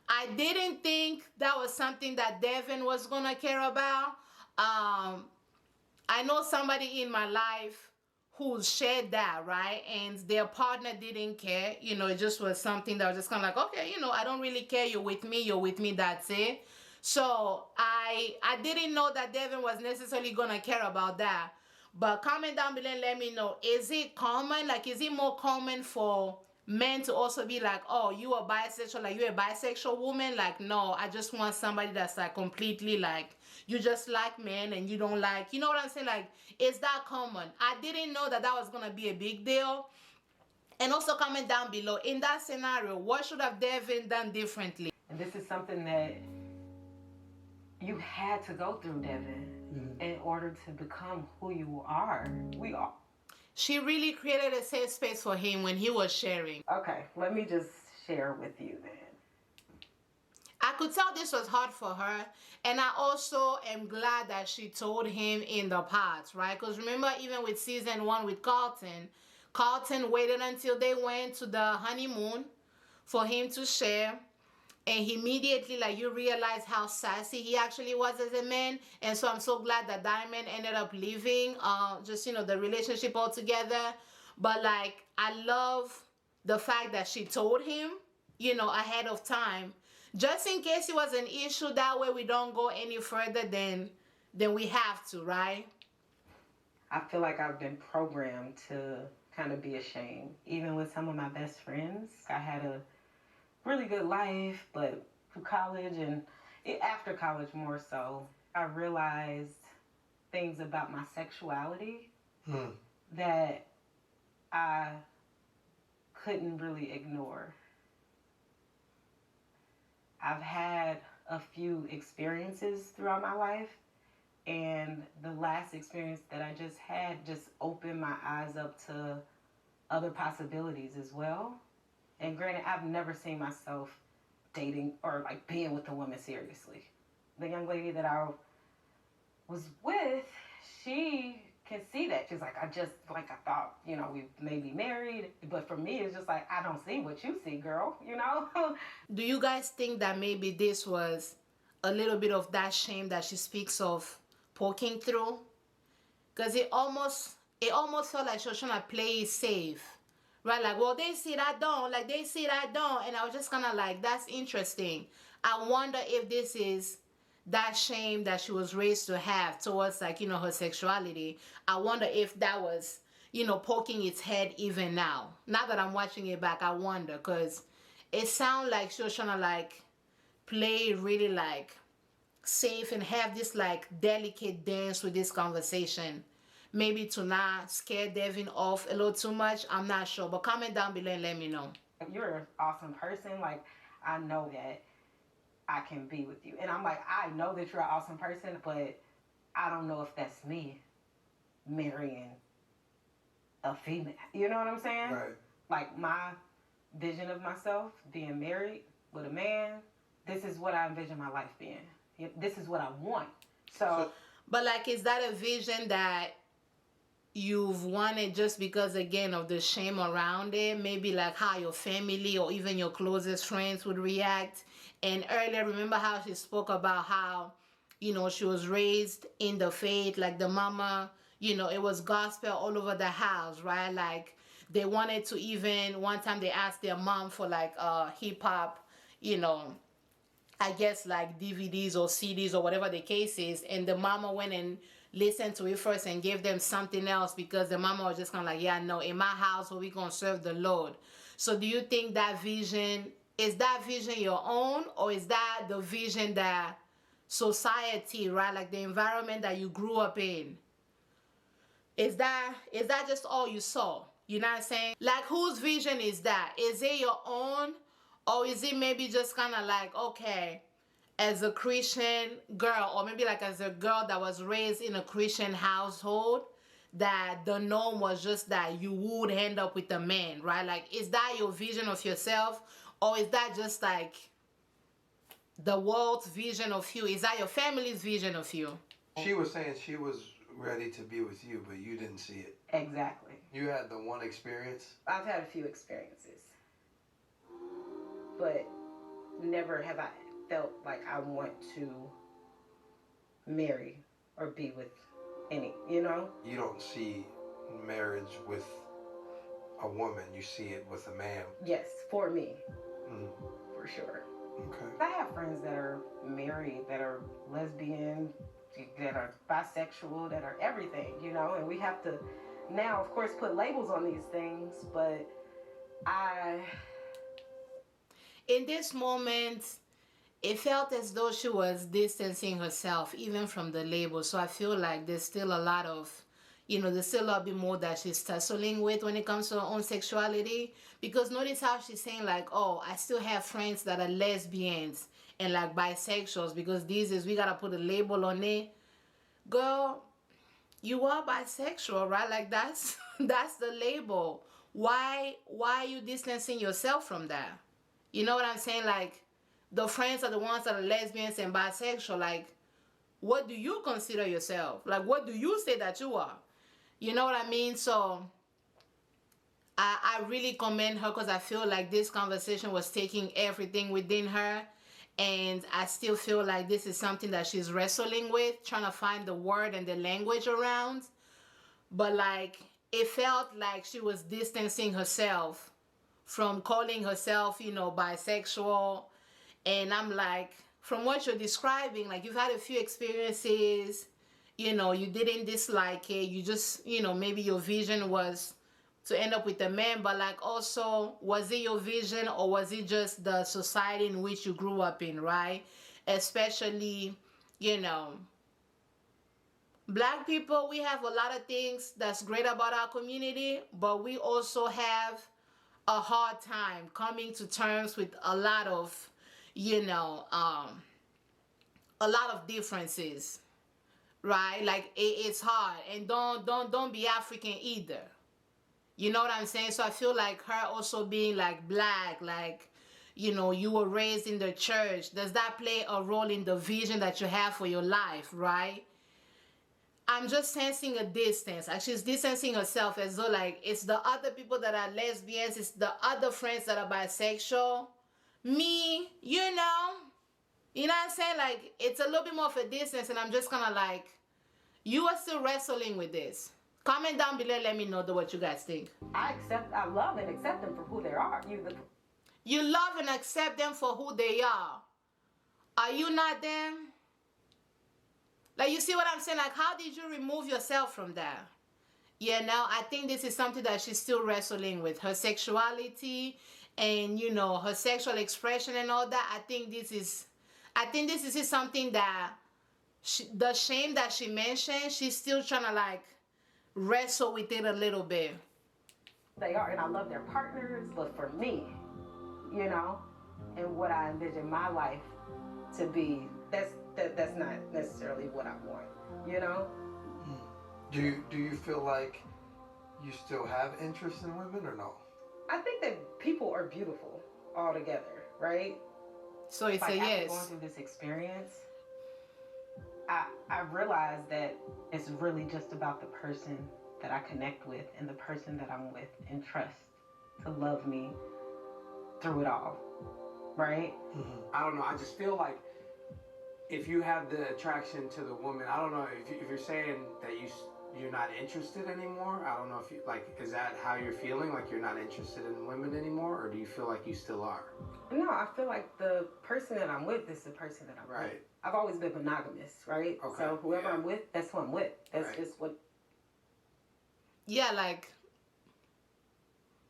I didn't think that was something that Devin was gonna care about. I know somebody in my life who shared that, right? And their partner didn't care. You know, it just was something that was just kind of like, okay, you know, I don't really care. You're with me, that's it. So I didn't know that Devin was necessarily gonna care about that. But comment down below and let me know, is it common? Like, is it more common for men to also be like, oh, you are bisexual, like you're a bisexual woman. Like, no, I just want somebody that's like completely like, you just like men and you don't like, you know what I'm saying? Like, it's that common. I didn't know that that was gonna be a big deal. And also comment down below, in that scenario, what should have Devin done differently? And this is something that you had to go through, Devin, in order to become who you are. We are. She really created a safe space for him when he was sharing. Okay, let me just share with you then. I could tell this was hard for her, and I also am glad that she told him in the past, right? Because remember, even with season 1 with Carlton waited until they went to the honeymoon for him to share, and he immediately, like, you realize how sassy he actually was as a man. And so I'm so glad that Diamond ended up leaving just, you know, the relationship altogether. But like, I love the fact that she told him, you know, ahead of time, just in case it was an issue. That way we don't go any further than we have to, right? I feel like I've been programmed to kind of be ashamed. Even with some of my best friends, I had a really good life, but through college and after college more so, I realized things about my sexuality that I couldn't really ignore. I've had a few experiences throughout my life, and the last experience that I just had just opened my eyes up to other possibilities as well. And granted, I've never seen myself dating or like being with a woman seriously. The young lady that I was with, she can see that. She's like, I thought, you know, we may be married. But for me, it's just like, I don't see what you see, girl, you know? Do you guys think that maybe this was a little bit of that shame that she speaks of poking through? Because it almost felt like she was trying to play it safe. Right, like, well, they see that I don't, like, they see that I don't, and I was just kind of like, that's interesting. I wonder if this is that shame that she was raised to have towards, like, you know, her sexuality. I wonder if that was, you know, poking its head even now. Now that I'm watching it back, I wonder, because it sounded like she was trying to, like, play really, like, safe and have this, like, delicate dance with this conversation. Maybe to not scare Devin off a little too much. I'm not sure. But comment down below and let me know. You're an awesome person. Like, I know that I can be with you. And I'm like, I know that you're an awesome person, but I don't know if that's me marrying a female. You know what I'm saying? Right. Like, my vision of myself being married with a man, this is what I envision my life being. This is what I want. So but like, is that a vision that you've wanted just because, again, of the shame around it? Maybe like how your family or even your closest friends would react. And earlier, remember how she spoke about how, you know, she was raised in the faith, like the mama, you know, it was gospel all over the house, right? Like, they wanted to, even one time they asked their mom for like hip-hop, you know, I guess like DVDs or CDs or whatever the case is, and the mama went and listened to it first and gave them something else, because the mama was just kind of like, yeah, no, in my house we're going to serve the Lord. So do you think that vision, is that vision your own, or is that the vision that society, right, like the environment that you grew up in, is that just all you saw? You know what I'm saying? Like, whose vision is that? Is it your own, or is it maybe just kind of like, okay, as a Christian girl, or maybe like as a girl that was raised in a Christian household, that the norm was just that you would end up with a man, right? Like, is that your vision of yourself, or is that just like the world's vision of you? Is that your family's vision of you? She was saying she was ready to be with you, but you didn't see it. Exactly. You had the one experience? I've had a few experiences, but never have I felt like I want to marry or be with any, you know? You don't see marriage with a woman, you see it with a man. Yes, for me. For sure. Okay. I have friends that are married, that are lesbian, that are bisexual, that are everything, you know? And we have to now, of course, put labels on these things, but In this moment, it felt as though she was distancing herself even from the label. So I feel like there's still a lot of, there's still a lot bit more that she's tussling with when it comes to her own sexuality. Because notice how she's saying like, oh, I still have friends that are lesbians and like bisexuals, because these days we gotta put a label on it. Girl, you are bisexual, right? Like that's that's the label. Why are you distancing yourself from that? You know what I'm saying? Like, the friends are the ones that are lesbians and bisexual. Like, what do you consider yourself? Like, what do you say that you are? You know what I mean? So I really commend her, because I feel like this conversation was taking everything within her. And I still feel like this is something that she's wrestling with, trying to find the word and the language around. But like, it felt like she was distancing herself from calling herself, bisexual. And I'm like, from what you're describing, like you've had a few experiences, you didn't dislike it. You just, maybe your vision was to end up with a man, but like also, was it your vision or was it just the society in which you grew up in, right? Especially, Black people, we have a lot of things that's great about our community, but we also have a hard time coming to terms with a lot of, a lot of differences, right? Like it's hard, and don't be African either. You know what I'm saying? So I feel like her also being like Black, like, you were raised in the church. Does that play a role in the vision that you have for your life, right? I'm just sensing a distance. Like she's distancing herself as though like it's the other people that are lesbians, it's the other friends that are bisexual. Me, you know what I'm saying? Like it's a little bit more of a distance, and I'm just kind of like, you are still wrestling with this. Comment down below, let me know what you guys think. I love and accept them for who they are. You love and accept them for who they are. Are you not them? Like, you see what I'm saying? Like, how did you remove yourself from that? I think this is something that she's still wrestling with. Her sexuality and, her sexual expression and all that. I think this is something that the shame that she mentioned, she's still trying to, like, wrestle with it a little bit. They are, and I love their partners, but for me, and what I envision my life to be, that's not necessarily what I want, Do you feel like you still have interest in women or no? I think that people are beautiful all together, right? So it's a yes. After going through this experience, I realized that it's really just about the person that I connect with and the person that I'm with and trust to love me through it all, right? I don't know. I just feel like if you have the attraction to the woman, I don't know if you're saying that you're not interested anymore. I don't know if you is that how you're feeling? Like you're not interested in women anymore, or do you feel like you still are? No, I feel like the person that I'm with is the person that I'm with. I've always been monogamous, right? Okay. So whoever I'm with, that's who I'm with. That's just what. Yeah, like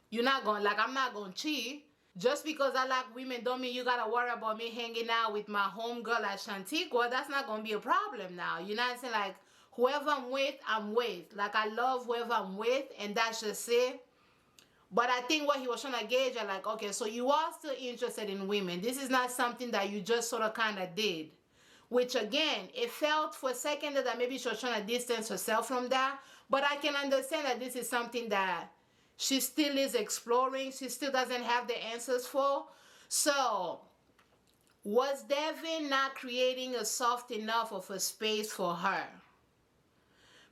you're not going. Like I'm not going to cheat. Just because I like women don't mean you gotta worry about me hanging out with my homegirl at Shantiqua. That's not gonna be a problem now. You know what I'm saying? Like, whoever I'm with, I'm with. Like, I love whoever I'm with, and that's just it. But I think what he was trying to gauge, are like, okay, so you are still interested in women. This is not something that you just sort of kind of did. Which, again, it felt for a second that maybe she was trying to distance herself from that. But I can understand that this is something that she still is exploring. She still doesn't have the answers for. So, was Devin not creating a soft enough of a space for her?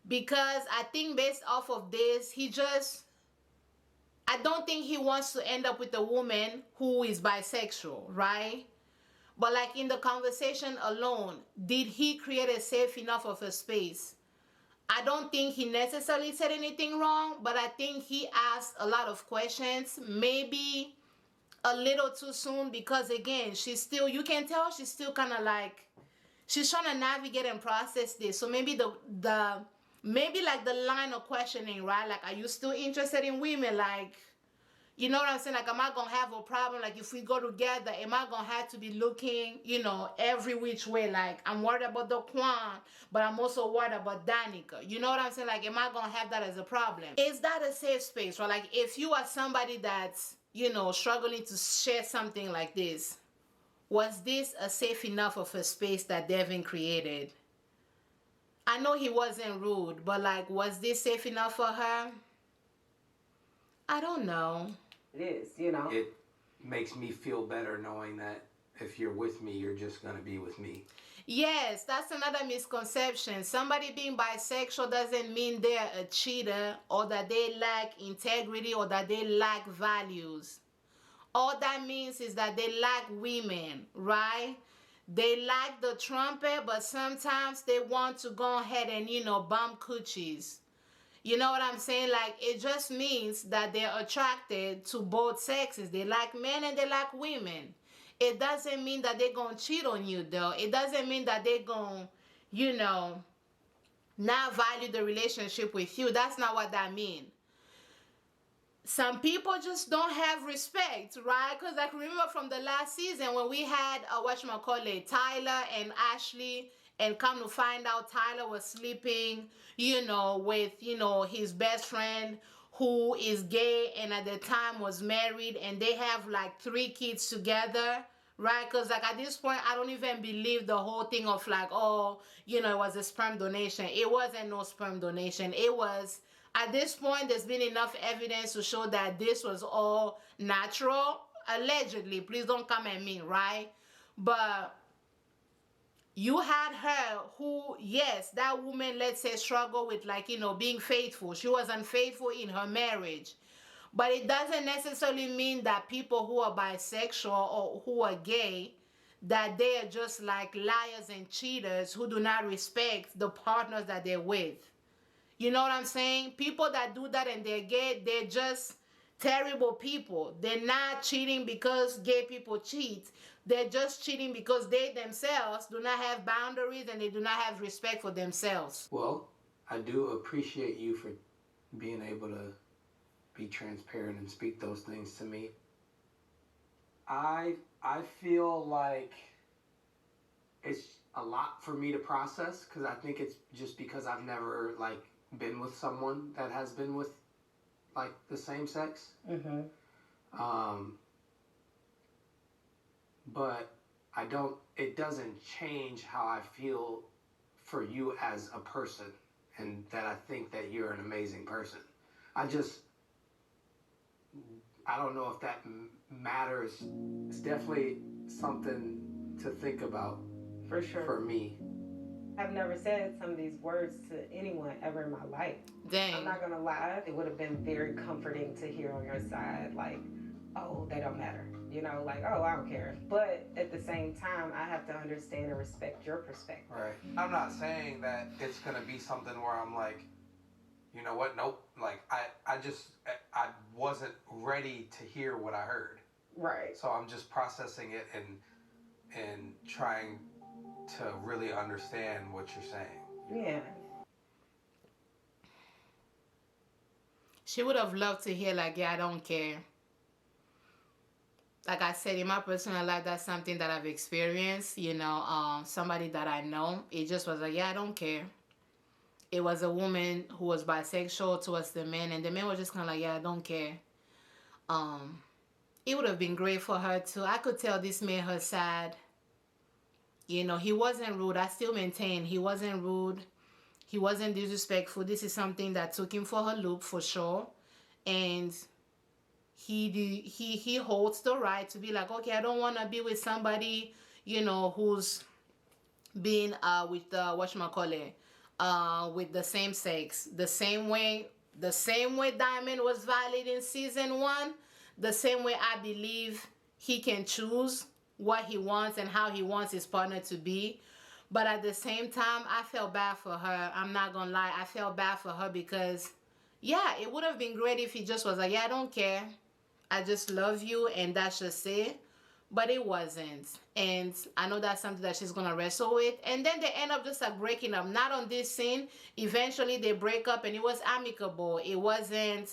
Because I think based off of this, I don't think he wants to end up with a woman who is bisexual, right? But like in the conversation alone, did he create a safe enough of a space? I don't think he necessarily said anything wrong, but I think he asked a lot of questions, maybe a little too soon, because again, you can tell she's still kind of like, she's trying to navigate and process this. So maybe maybe like the line of questioning, right? Like, are you still interested in women? Like, You know what I'm saying? Like, am I gonna have a problem? Like, if we go together, am I gonna have to be looking, you know, every which way? Like, I'm worried about the Quan, but I'm also worried about Danica. You know what I'm saying? Like, am I gonna have that as a problem? Is that a safe space? Or like, if you are somebody that's, you know, struggling to share something like this, was this a safe enough of a space that Devin created? I know he wasn't rude, but like, was this safe enough for her? I don't know. It is, you know. It makes me feel better knowing that if you're with me, you're just gonna be with me. Yes, that's another misconception. Somebody being bisexual doesn't mean they're a cheater or that they lack integrity or that they lack values. All that means is that they lack women, right? They like the trumpet, but sometimes they want to go ahead and, you know, bump coochies. You know what I'm saying? Like, it just means that they're attracted to both sexes. They like men and they like women. It doesn't mean that they're going to cheat on you, though. It doesn't mean that they're going to, you know, not value the relationship with you. That's not what that means. Some people just don't have respect, right? Because, like, remember from the last season when we had, Tyler and Ashley, and come to find out Tyler was sleeping, you know, with, you know, his best friend who is gay and at the time was married, and they have like 3 kids together, right? Because like at this point, I don't even believe the whole thing of like, oh, you know, it was a sperm donation. It wasn't no sperm donation. It was, at this point, there's been enough evidence to show that this was all natural, allegedly. Please don't come at me, right? But you had her who, yes, that woman, let's say, struggled with, like, you know, being faithful. She was unfaithful in her marriage. But it doesn't necessarily mean that people who are bisexual or who are gay, that they are just like liars and cheaters who do not respect the partners that they're with. You know what I'm saying? People that do that and they're gay, they're just terrible people. They're not cheating because gay people cheat. They're just cheating because they themselves do not have boundaries and they do not have respect for themselves. Well, I do appreciate you for being able to be transparent and speak those things to me. I feel like it's a lot for me to process because I think it's just because I've never like been with someone that has been with like the same sex. Mm-hmm. But it doesn't change how I feel for you as a person and that I think that you're an amazing person. I don't know if that matters. It's definitely something to think about. For sure. For me. I've never said some of these words to anyone ever in my life. Dang. I'm not gonna lie. It would have been very comforting to hear on your side, like, oh, they don't matter. You know, like, oh, I don't care. But at the same time, I have to understand and respect your perspective. Right. I'm not saying that it's gonna be something where I'm like, you know what? Nope. Like I wasn't ready to hear what I heard. Right. So I'm just processing it and trying to really understand what you're saying. Yeah. She would have loved to hear like, yeah, I don't care. Like I said, in my personal life, that's something that I've experienced. You know, somebody that I know, it just was like, yeah, I don't care. It was a woman who was bisexual towards the men, and the men were just kind of like, yeah, I don't care. It would have been great for her too. I could tell this made her sad. You know, he wasn't rude. I still maintain he wasn't rude. He wasn't disrespectful. This is something that took him for her loop for sure. And he holds the right to be like, okay, I don't want to be with somebody, you know, who's been with the with the same sex. The same way Diamond was valid in season 1, the same way I believe he can choose what he wants and how he wants his partner to be. But at the same time, I felt bad for her. I'm not gonna lie, I felt bad for her because, yeah, it would have been great if he just was like, yeah, I don't care. I just love you and that's just it. But it wasn't. And I know that's something that she's gonna wrestle with. And then they end up just like breaking up. Not on this scene. Eventually they break up and it was amicable. It wasn't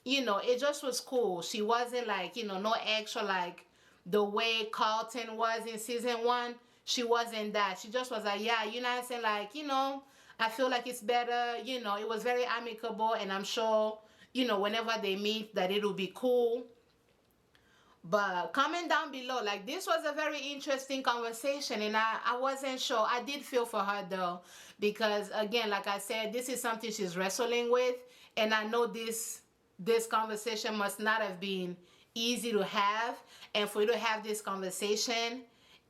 you know, it just was cool. She wasn't like, you know, no extra like the way Carlton was in season 1. She wasn't that. She just was like, yeah, you know what I'm saying? Like, you know, I feel like it's better. You know, it was very amicable, and I'm sure, you know, whenever they meet that it'll be cool. But comment down below, like, this was a very interesting conversation, and I wasn't sure. I did feel for her though, because again, like I said, this is something she's wrestling with, and I know this conversation must not have been easy to have, and for you to have this conversation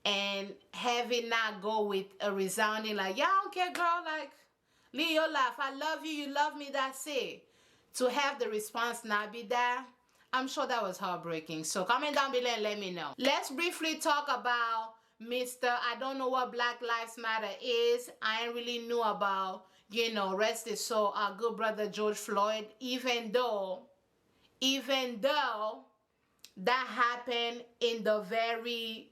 and have it not go with a resounding like, yeah, I don't care, girl, like, live your life, I love you, you love me, that's it. To have the response not be that, I'm sure that was heartbreaking. So comment down below and let me know. Let's briefly talk about Mr. I don't know what Black Lives Matter is. I ain't really knew about, you know, rest his soul, our good brother George Floyd, even though that happened in the very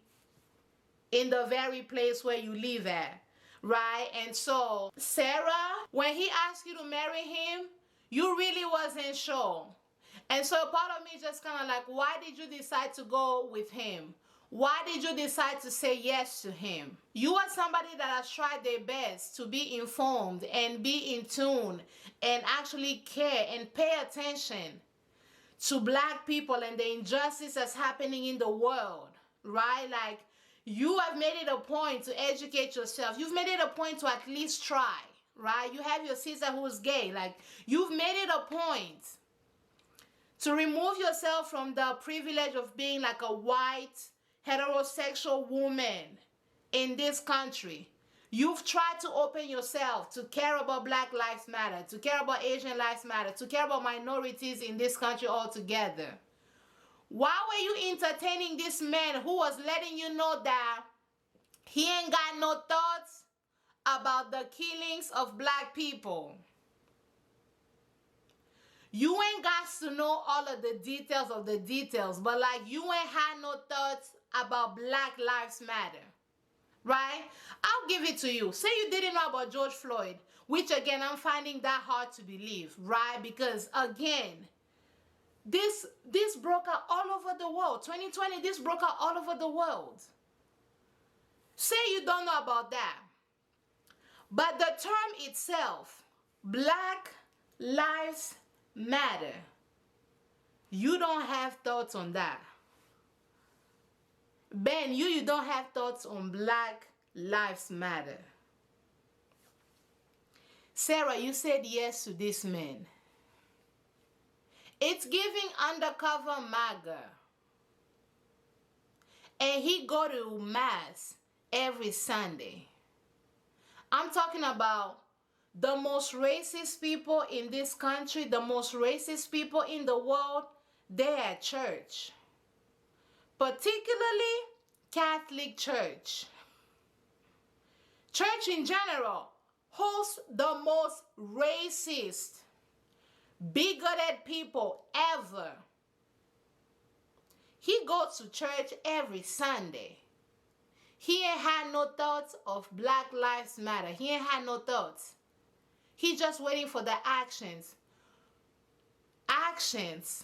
place where you live at, right? And so Sarah, when he asked you to marry him, you really wasn't sure. And so part of me just kind of like, why did you decide to go with him? Why did you decide to say yes to him? You are somebody that has tried their best to be informed and be in tune and actually care and pay attention to Black people and the injustice that's happening in the world, right? Like, you have made it a point to educate yourself. You've made it a point to at least try, right? You have your sister who's gay. Like, you've made it a point to remove yourself from the privilege of being like a white, heterosexual woman in this country. You've tried to open yourself to care about Black Lives Matter, to care about Asian Lives Matter, to care about minorities in this country altogether. Why were you entertaining this man who was letting you know that he ain't got no thoughts about the killings of Black people? You ain't got to know all of the details of the details, but like, you ain't had no thoughts about Black Lives Matter, right? I'll give it to you. Say you didn't know about George Floyd, which again, I'm finding that hard to believe, right? Because again, this broke out all over the world. 2020, this broke out all over the world. Say you don't know about that. But the term itself, Black Lives Matter, you don't have thoughts on that. Ben, you don't have thoughts on Black Lives Matter. Sarah, you said yes to this man. It's giving Undercover MAGA. And he go to mass every Sunday. I'm talking about the most racist people in this country, the most racist people in the world, they're at church. Particularly Catholic Church. Church in general hosts the most racist, bigoted people ever. He goes to church every Sunday. He ain't had no thoughts of Black Lives Matter. He ain't had no thoughts. He's just waiting for the actions. Actions.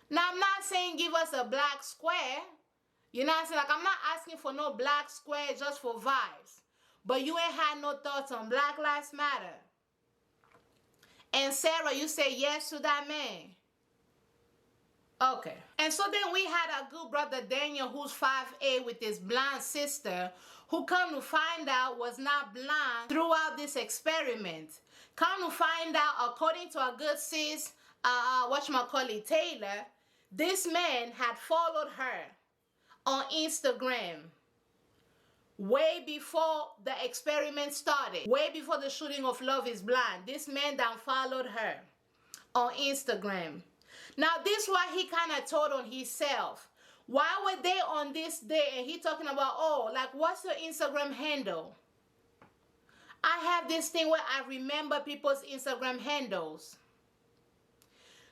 Now, I'm not saying give us a black square. You know what I'm saying? Like, I'm not asking for no black square just for vibes. But you ain't had no thoughts on Black Lives Matter. And Sarah, you say yes to that man. Okay. And so then we had our good brother Daniel, who's 5'8", with his blonde sister, who come to find out was not blonde throughout this experiment. Come to find out, according to our good sis, Taylor, this man had followed her on Instagram way before the experiment started, way before the shooting of Love is Blind. This man done followed her on Instagram. Now, this is why he kind of told on himself. Why were they on this day? And he talking about, oh, like, what's your Instagram handle? I have this thing where I remember people's Instagram handles.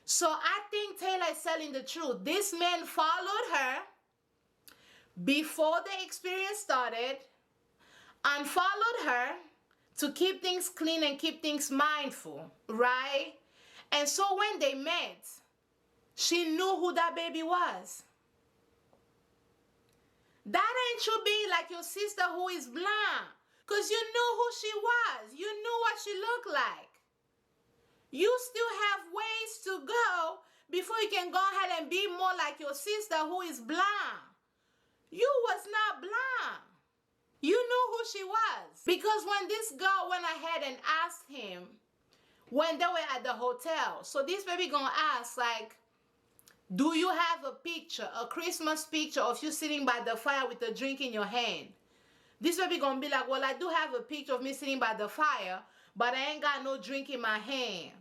So I think Taylor is telling the truth. This man followed her before the experience started and followed her to keep things clean and keep things mindful, right? And so when they met, she knew who that baby was. That ain't you being like your sister who is blind. Because you knew who she was. You knew what she looked like. You still have ways to go before you can go ahead and be more like your sister who is blind. You was not blind. You knew who she was. Because when this girl went ahead and asked him, when they were at the hotel, so this baby gonna ask, like, do you have a picture, a Christmas picture of you sitting by the fire with a drink in your hand? This baby gonna be like, well, I do have a picture of me sitting by the fire, but I ain't got no drink in my hand.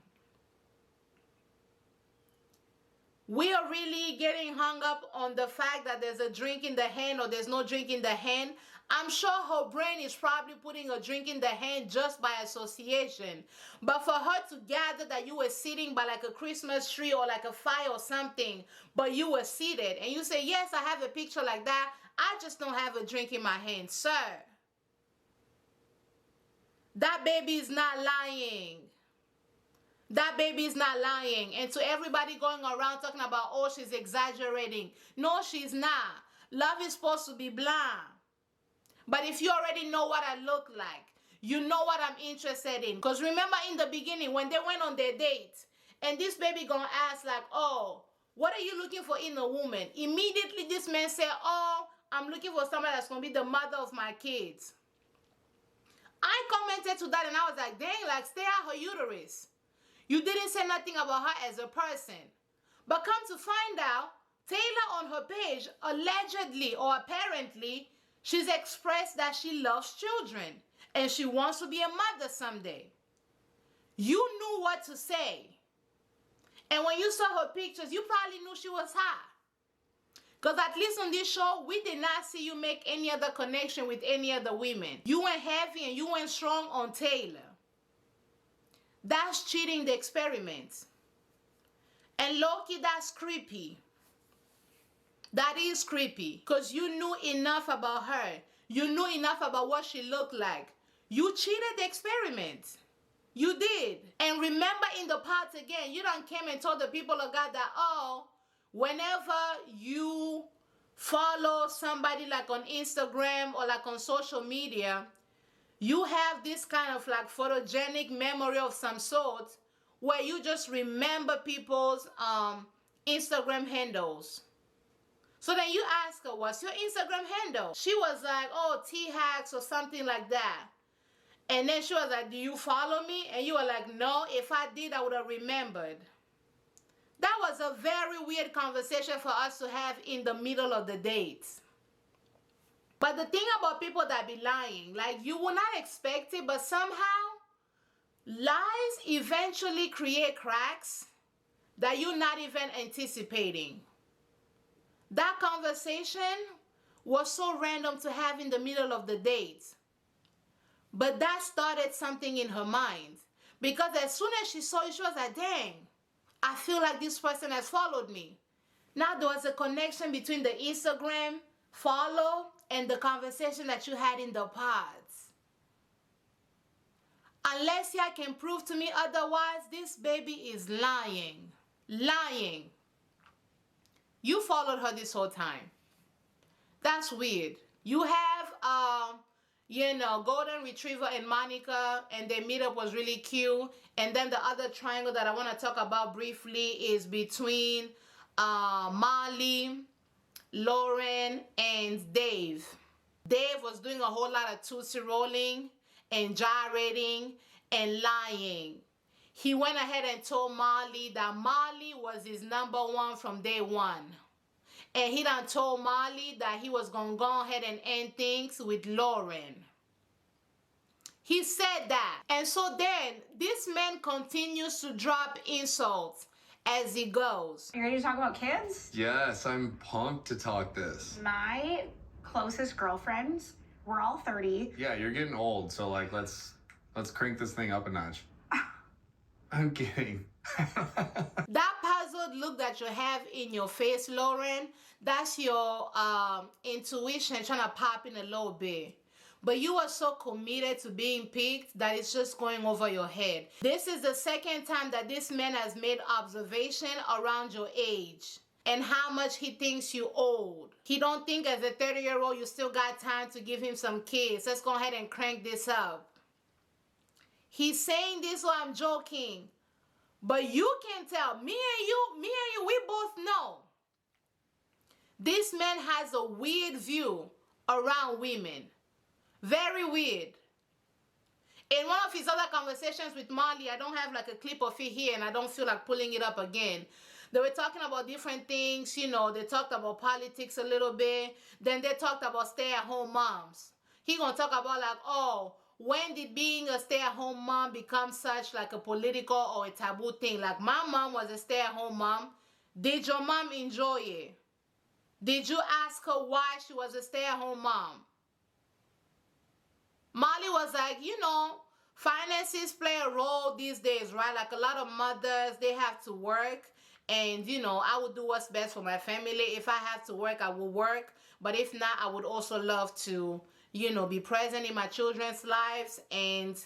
We are really getting hung up on the fact that there's a drink in the hand or there's no drink in the hand. I'm sure her brain is probably putting a drink in the hand just by association. But for her to gather that you were sitting by like a Christmas tree or like a fire or something, but you were seated, and you say, yes, I have a picture like that, I just don't have a drink in my hand. Sir, that baby is not lying. That baby is not lying. And to everybody going around talking about, oh, she's exaggerating. No, she's not. Love is supposed to be blind. But if you already know what I look like, you know what I'm interested in. Because remember in the beginning when they went on their date, and this baby gonna ask like, oh, what are you looking for in a woman? Immediately this man said, oh, I'm looking for somebody that's gonna be the mother of my kids. I commented to that and I was like, dang, like stay out her uterus. You didn't say nothing about her as a person. But come to find out, Taylor on her page, allegedly or apparently, she's expressed that she loves children and she wants to be a mother someday. You knew what to say. And when you saw her pictures, you probably knew she was hot. Because at least on this show, we did not see you make any other connection with any other women. You went heavy and you went strong on Taylor. That's cheating the experiment. And low-key, that's creepy. That is creepy. Because you knew enough about her. You knew enough about what she looked like. You cheated the experiment. You did. And remember in the parts again, you done came and told the people of God that, oh, whenever you follow somebody like on Instagram or like on social media, you have this kind of like photogenic memory of some sort where you just remember people's Instagram handles. So then you ask her, what's your Instagram handle? She was like, oh, T-Hacks or something like that. And then she was like, do you follow me? And you were like, no, if I did, I would have remembered. That was a very weird conversation for us to have in the middle of the date. But the thing about people that be lying, like you will not expect it, but somehow lies eventually create cracks that you're not even anticipating. That conversation was so random to have in the middle of the date. But that started something in her mind. Because as soon as she saw it, she was like, dang, I feel like this person has followed me. Now there was a connection between the Instagram follow and the conversation that you had in the pods. Unless y'all can prove to me otherwise, this baby is lying. Lying. You followed her this whole time. That's weird. You have, Golden Retriever and Monica, and their meetup was really cute. And then the other triangle that I want to talk about briefly is between Molly, Lauren, and Dave. Dave was doing a whole lot of tootsie rolling and gyrating and lying. He went ahead and told Molly that Molly was his #1 from day one. And he done told Molly that he was going to go ahead and end things with Lauren. He said that. And so then this man continues to drop insults as he goes. You ready to talk about kids? Yes, I'm pumped to talk this. My closest girlfriends, we're all 30. Yeah, you're getting old, so like let's crank this thing up a notch. I'm kidding. That puzzled look that you have in your face, Lauren, that's your intuition trying to pop in a little bit. but you are so committed to being picked that it's just going over your head. This is the second time that this man has made observation around your age and how much he thinks you old. He don't think as a 30-year-old you still got time to give him some kids. Let's go ahead and crank this up. He's saying this while I'm joking, but you can tell, me and you, we both know. This man has a weird view around women. Very weird. In one of his other conversations with Molly, I don't have like a clip of it here and I don't feel like pulling it up again. They were talking about different things, you know, they talked about politics a little bit. Then they talked about stay-at-home moms. He gonna talk about like, oh, when did being a stay-at-home mom become such like a political or a taboo thing? Like my mom was a stay-at-home mom. Did your mom enjoy it? Did you ask her why she was a stay-at-home mom? Molly was like, you know, finances play a role these days, right? Like a lot of mothers, they have to work. And, you know, I would do what's best for my family. If I have to work, I will work. But if not, I would also love to, you know, be present in my children's lives and,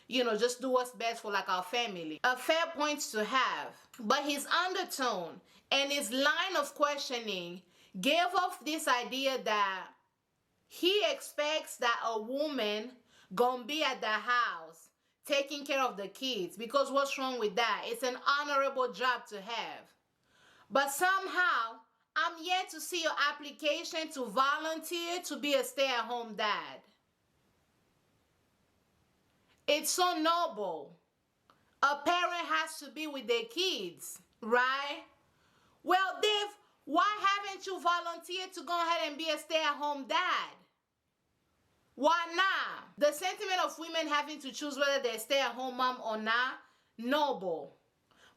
you know, just do what's best for like our family. A fair point to have. But his undertone and his line of questioning gave off this idea that he expects that a woman gonna be at the house taking care of the kids, because what's wrong with that? It's an honorable job to have. But somehow, I'm yet to see your application to volunteer to be a stay-at-home dad. It's so noble. A parent has to be with their kids, right? Well, Dave, why haven't you volunteered to go ahead and be a stay-at-home dad? Why not? The sentiment of women having to choose whether they're stay-at-home mom or not, noble.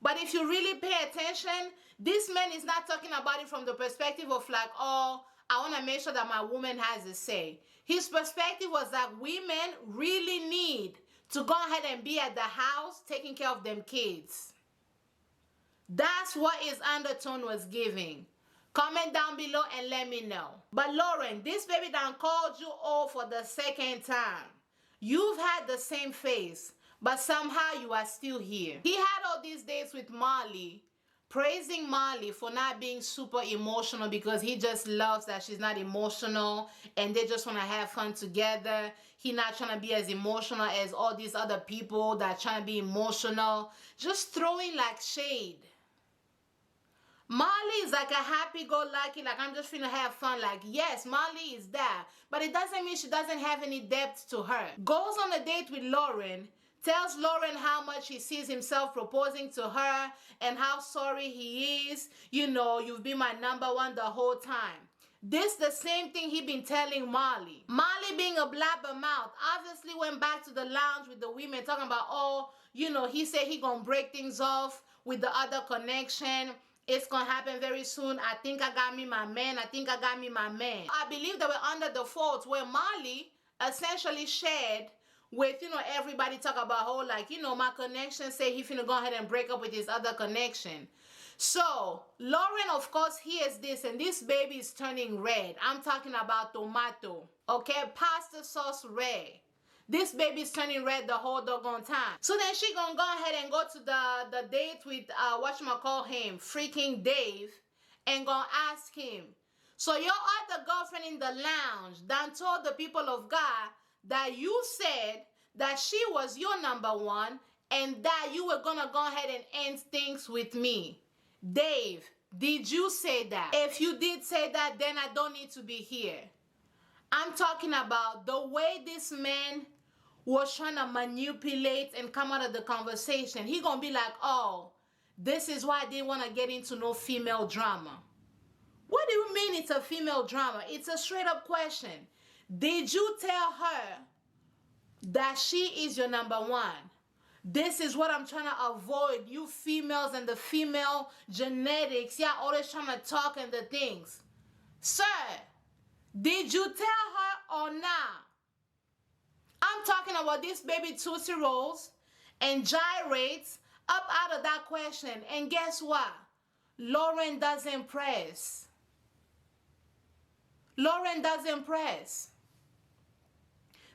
But if you really pay attention, this man is not talking about it from the perspective of like, oh, I want to make sure that my woman has a say. His perspective was that women really need to go ahead and be at the house taking care of them kids. That's what his undertone was giving. Comment down below and let me know. But Lauren, this baby done called you all for the second time. You've had the same face, but somehow you are still here. He had all these dates with Molly, praising Molly for not being super emotional because he just loves that she's not emotional and they just want to have fun together. He not trying to be as emotional as all these other people that are trying to be emotional. Just throwing like shade. Molly is like a happy-go-lucky, like I'm just finna have fun. Like, yes, Molly is that, but it doesn't mean she doesn't have any depth to her. Goes on a date with Lauren, tells Lauren how much he sees himself proposing to her and how sorry he is. You know, you've been my number one the whole time. This the same thing he been telling Molly. Molly, being a blabbermouth, obviously went back to the lounge with the women talking about, oh, you know, he said he gonna break things off with the other connection. It's gonna happen very soon. I think I got me my man. I think I got me my man. I believe they were under the fault where Molly essentially shared with, you know, everybody talk about how, like, you know, my connection say he finna go ahead and break up with his other connection. So, Lauren, of course, hears this, and this baby is turning red. I'm talking about tomato, okay? Pasta sauce red. This baby's turning red the whole doggone time. So then she gonna go ahead and go to the date with, whatchamacallhim, freaking Dave, and gonna ask him, so your other girlfriend in the lounge done told the people of God that you said that she was your number one and that you were gonna go ahead and end things with me. Dave, did you say that? If you did say that, then I don't need to be here. I'm talking about the way this man was trying to manipulate and come out of the conversation. He gonna be like, oh, this is why I didn't want to get into no female drama. What do you mean it's a female drama? It's a straight up question. Did you tell her that she is your number one? This is what I'm trying to avoid. You females and the female genetics. Yeah, always trying to talk and the things. Sir, did you tell her or not? I'm talking about this baby Tootsie rolls and gyrates up out of that question. And guess what? Lauren doesn't press. Lauren doesn't press.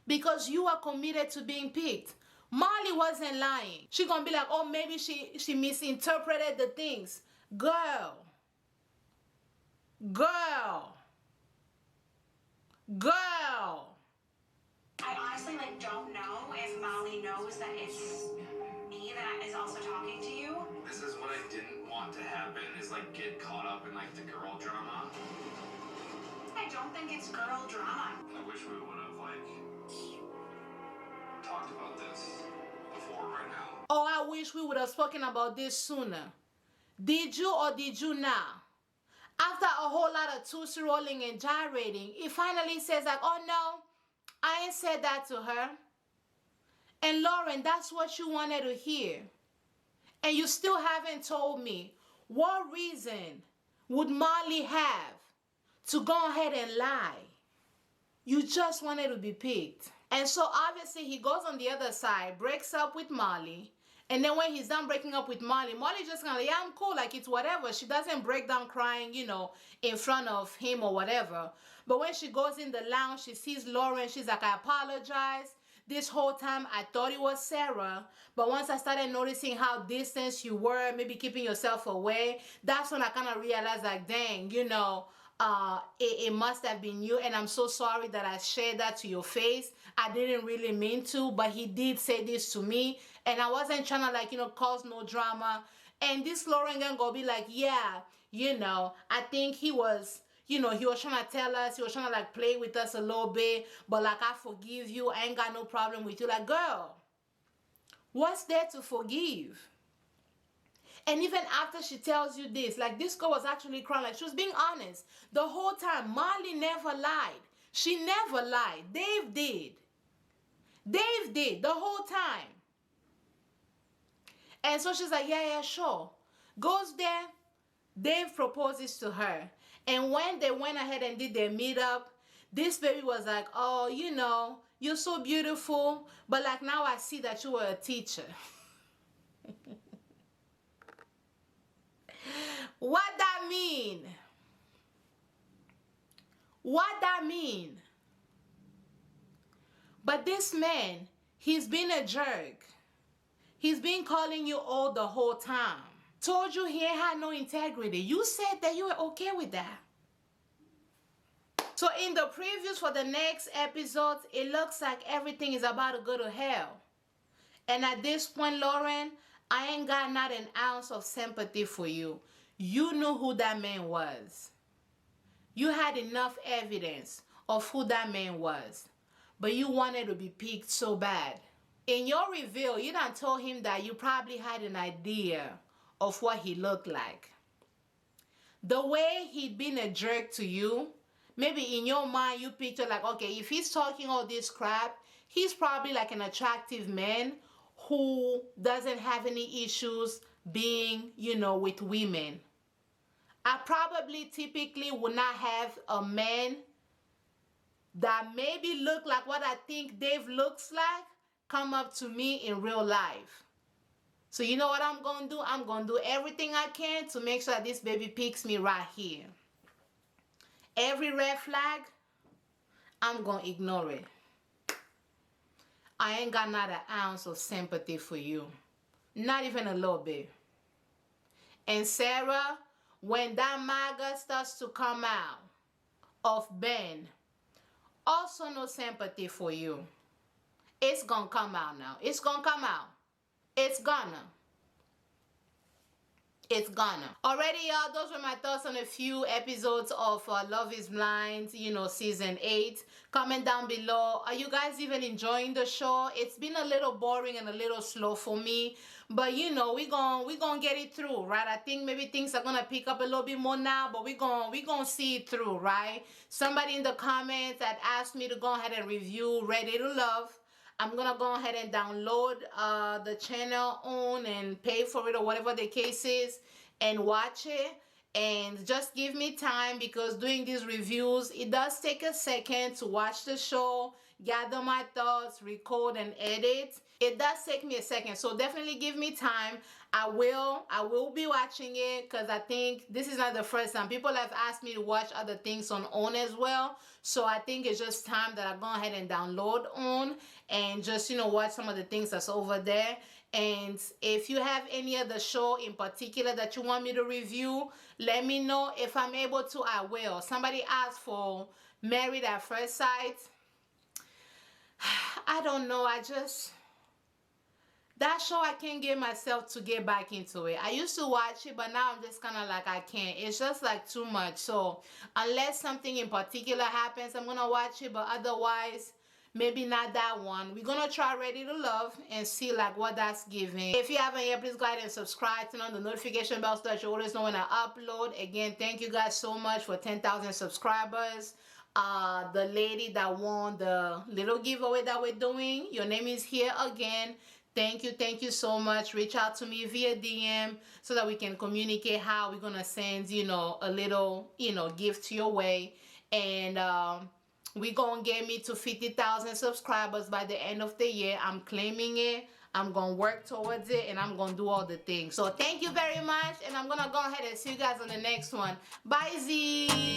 because you are committed to being picked. Molly wasn't lying. She gonna be like, oh, maybe she misinterpreted the things. Girl. I honestly don't know if Molly knows that it's me that is also talking to you. This is what I didn't want to happen, is get caught up in the girl drama. I don't think it's girl drama. I wish we would have talked about this before right now. Oh, I wish we would have spoken about this sooner. Did you or did you not? After a whole lot of tootsie rolling and gyrating, he finally says oh no, I ain't said that to her. And Lauren, that's what you wanted to hear. And you still haven't told me what reason would Molly have to go ahead and lie. You just wanted to be picked. And so obviously he goes on the other side, breaks up with Molly. And then when he's done breaking up with Molly, Molly's just kind of yeah, I'm cool, it's whatever. She doesn't break down crying, in front of him or whatever. But when she goes in the lounge, she sees Lauren. She's like, I apologize. This whole time, I thought it was Sarah. But once I started noticing how distant you were, maybe keeping yourself away, that's when I kind of realized, dang, it must have been you. And I'm so sorry that I shared that to your face. I didn't really mean to, but he did say this to me. And I wasn't trying to, cause no drama. And this Lauren gonna be like, yeah, I think he was... he was trying to tell us, he was trying to play with us a little bit, but I forgive you, I ain't got no problem with you. Girl, what's there to forgive? And even after she tells you this, this girl was actually crying, she was being honest. The whole time, Molly never lied. She never lied. Dave did. Dave did the whole time. And so she's like, yeah, sure. Goes there, Dave proposes to her. And when they went ahead and did their meetup, this baby was like, oh, you're so beautiful. But now I see that you were a teacher. What that mean? What that mean? But this man, he's been a jerk. He's been calling you old the whole time. Told you he ain't had no integrity. You said that you were okay with that. So in the previews for the next episodes, it looks like everything is about to go to hell. And at this point, Lauren, I ain't got not an ounce of sympathy for you. You knew who that man was. You had enough evidence of who that man was. But you wanted to be picked so bad. In your reveal, you done told him that you probably had an idea of what he looked like. The way he'd been a jerk to you, maybe in your mind you picture okay, if he's talking all this crap, he's probably an attractive man who doesn't have any issues being, with women. I probably typically would not have a man that maybe look like what I think Dave looks like come up to me in real life. So you know what I'm going to do? I'm going to do everything I can to make sure that this baby picks me right here. Every red flag, I'm going to ignore it. I ain't got not an ounce of sympathy for you. Not even a little bit. And Sarah, when that MAGA starts to come out of Ben, also no sympathy for you. It's going to come out now. It's going to come out. It's gonna. It's gonna. Already, y'all, those were my thoughts on a few episodes of Love is Blind, season 8. Comment down below. Are you guys even enjoying the show? It's been a little boring and a little slow for me. But, we gonna get it through, right? I think maybe things are gonna pick up a little bit more now, but we gonna see it through, right? Somebody in the comments that asked me to go ahead and review Ready to Love. I'm going to go ahead and download the channel on and pay for it or whatever the case is and watch it. And just give me time because doing these reviews, it does take a second to watch the show, gather my thoughts, record and edit. it does take me a second. So definitely give me time. I will be watching it, because I think this is not the first time. People have asked me to watch other things on OWN as well. So I think it's just time that I go ahead and download OWN and just, you know, watch some of the things that's over there. And if you have any other show in particular that you want me to review, let me know. If I'm able to, I will. Somebody asked for Married at First Sight. I don't know. That show, I can't get myself to get back into it. I used to watch it, but now I'm just kind of like, I can't. It's just like too much. So unless something in particular happens, I'm going to watch it. But otherwise, maybe not that one. We're going to try Ready to Love and see like what that's giving. If you haven't yet, please go ahead and subscribe. Turn on the notification bell so that you always know when I upload. Again, thank you guys so much for 10,000 subscribers. The lady that won the little giveaway that we're doing, your name is here again. Thank you so much. Reach out to me via DM so that we can communicate how we're gonna send, you know, a little, you know, gift your way. And we're gonna get me to 50,000 subscribers by the end of the year. I'm claiming it. I'm gonna work towards it, and I'm gonna do all the things. So thank you very much, and I'm gonna go ahead and see you guys on the next one. Bye, Z.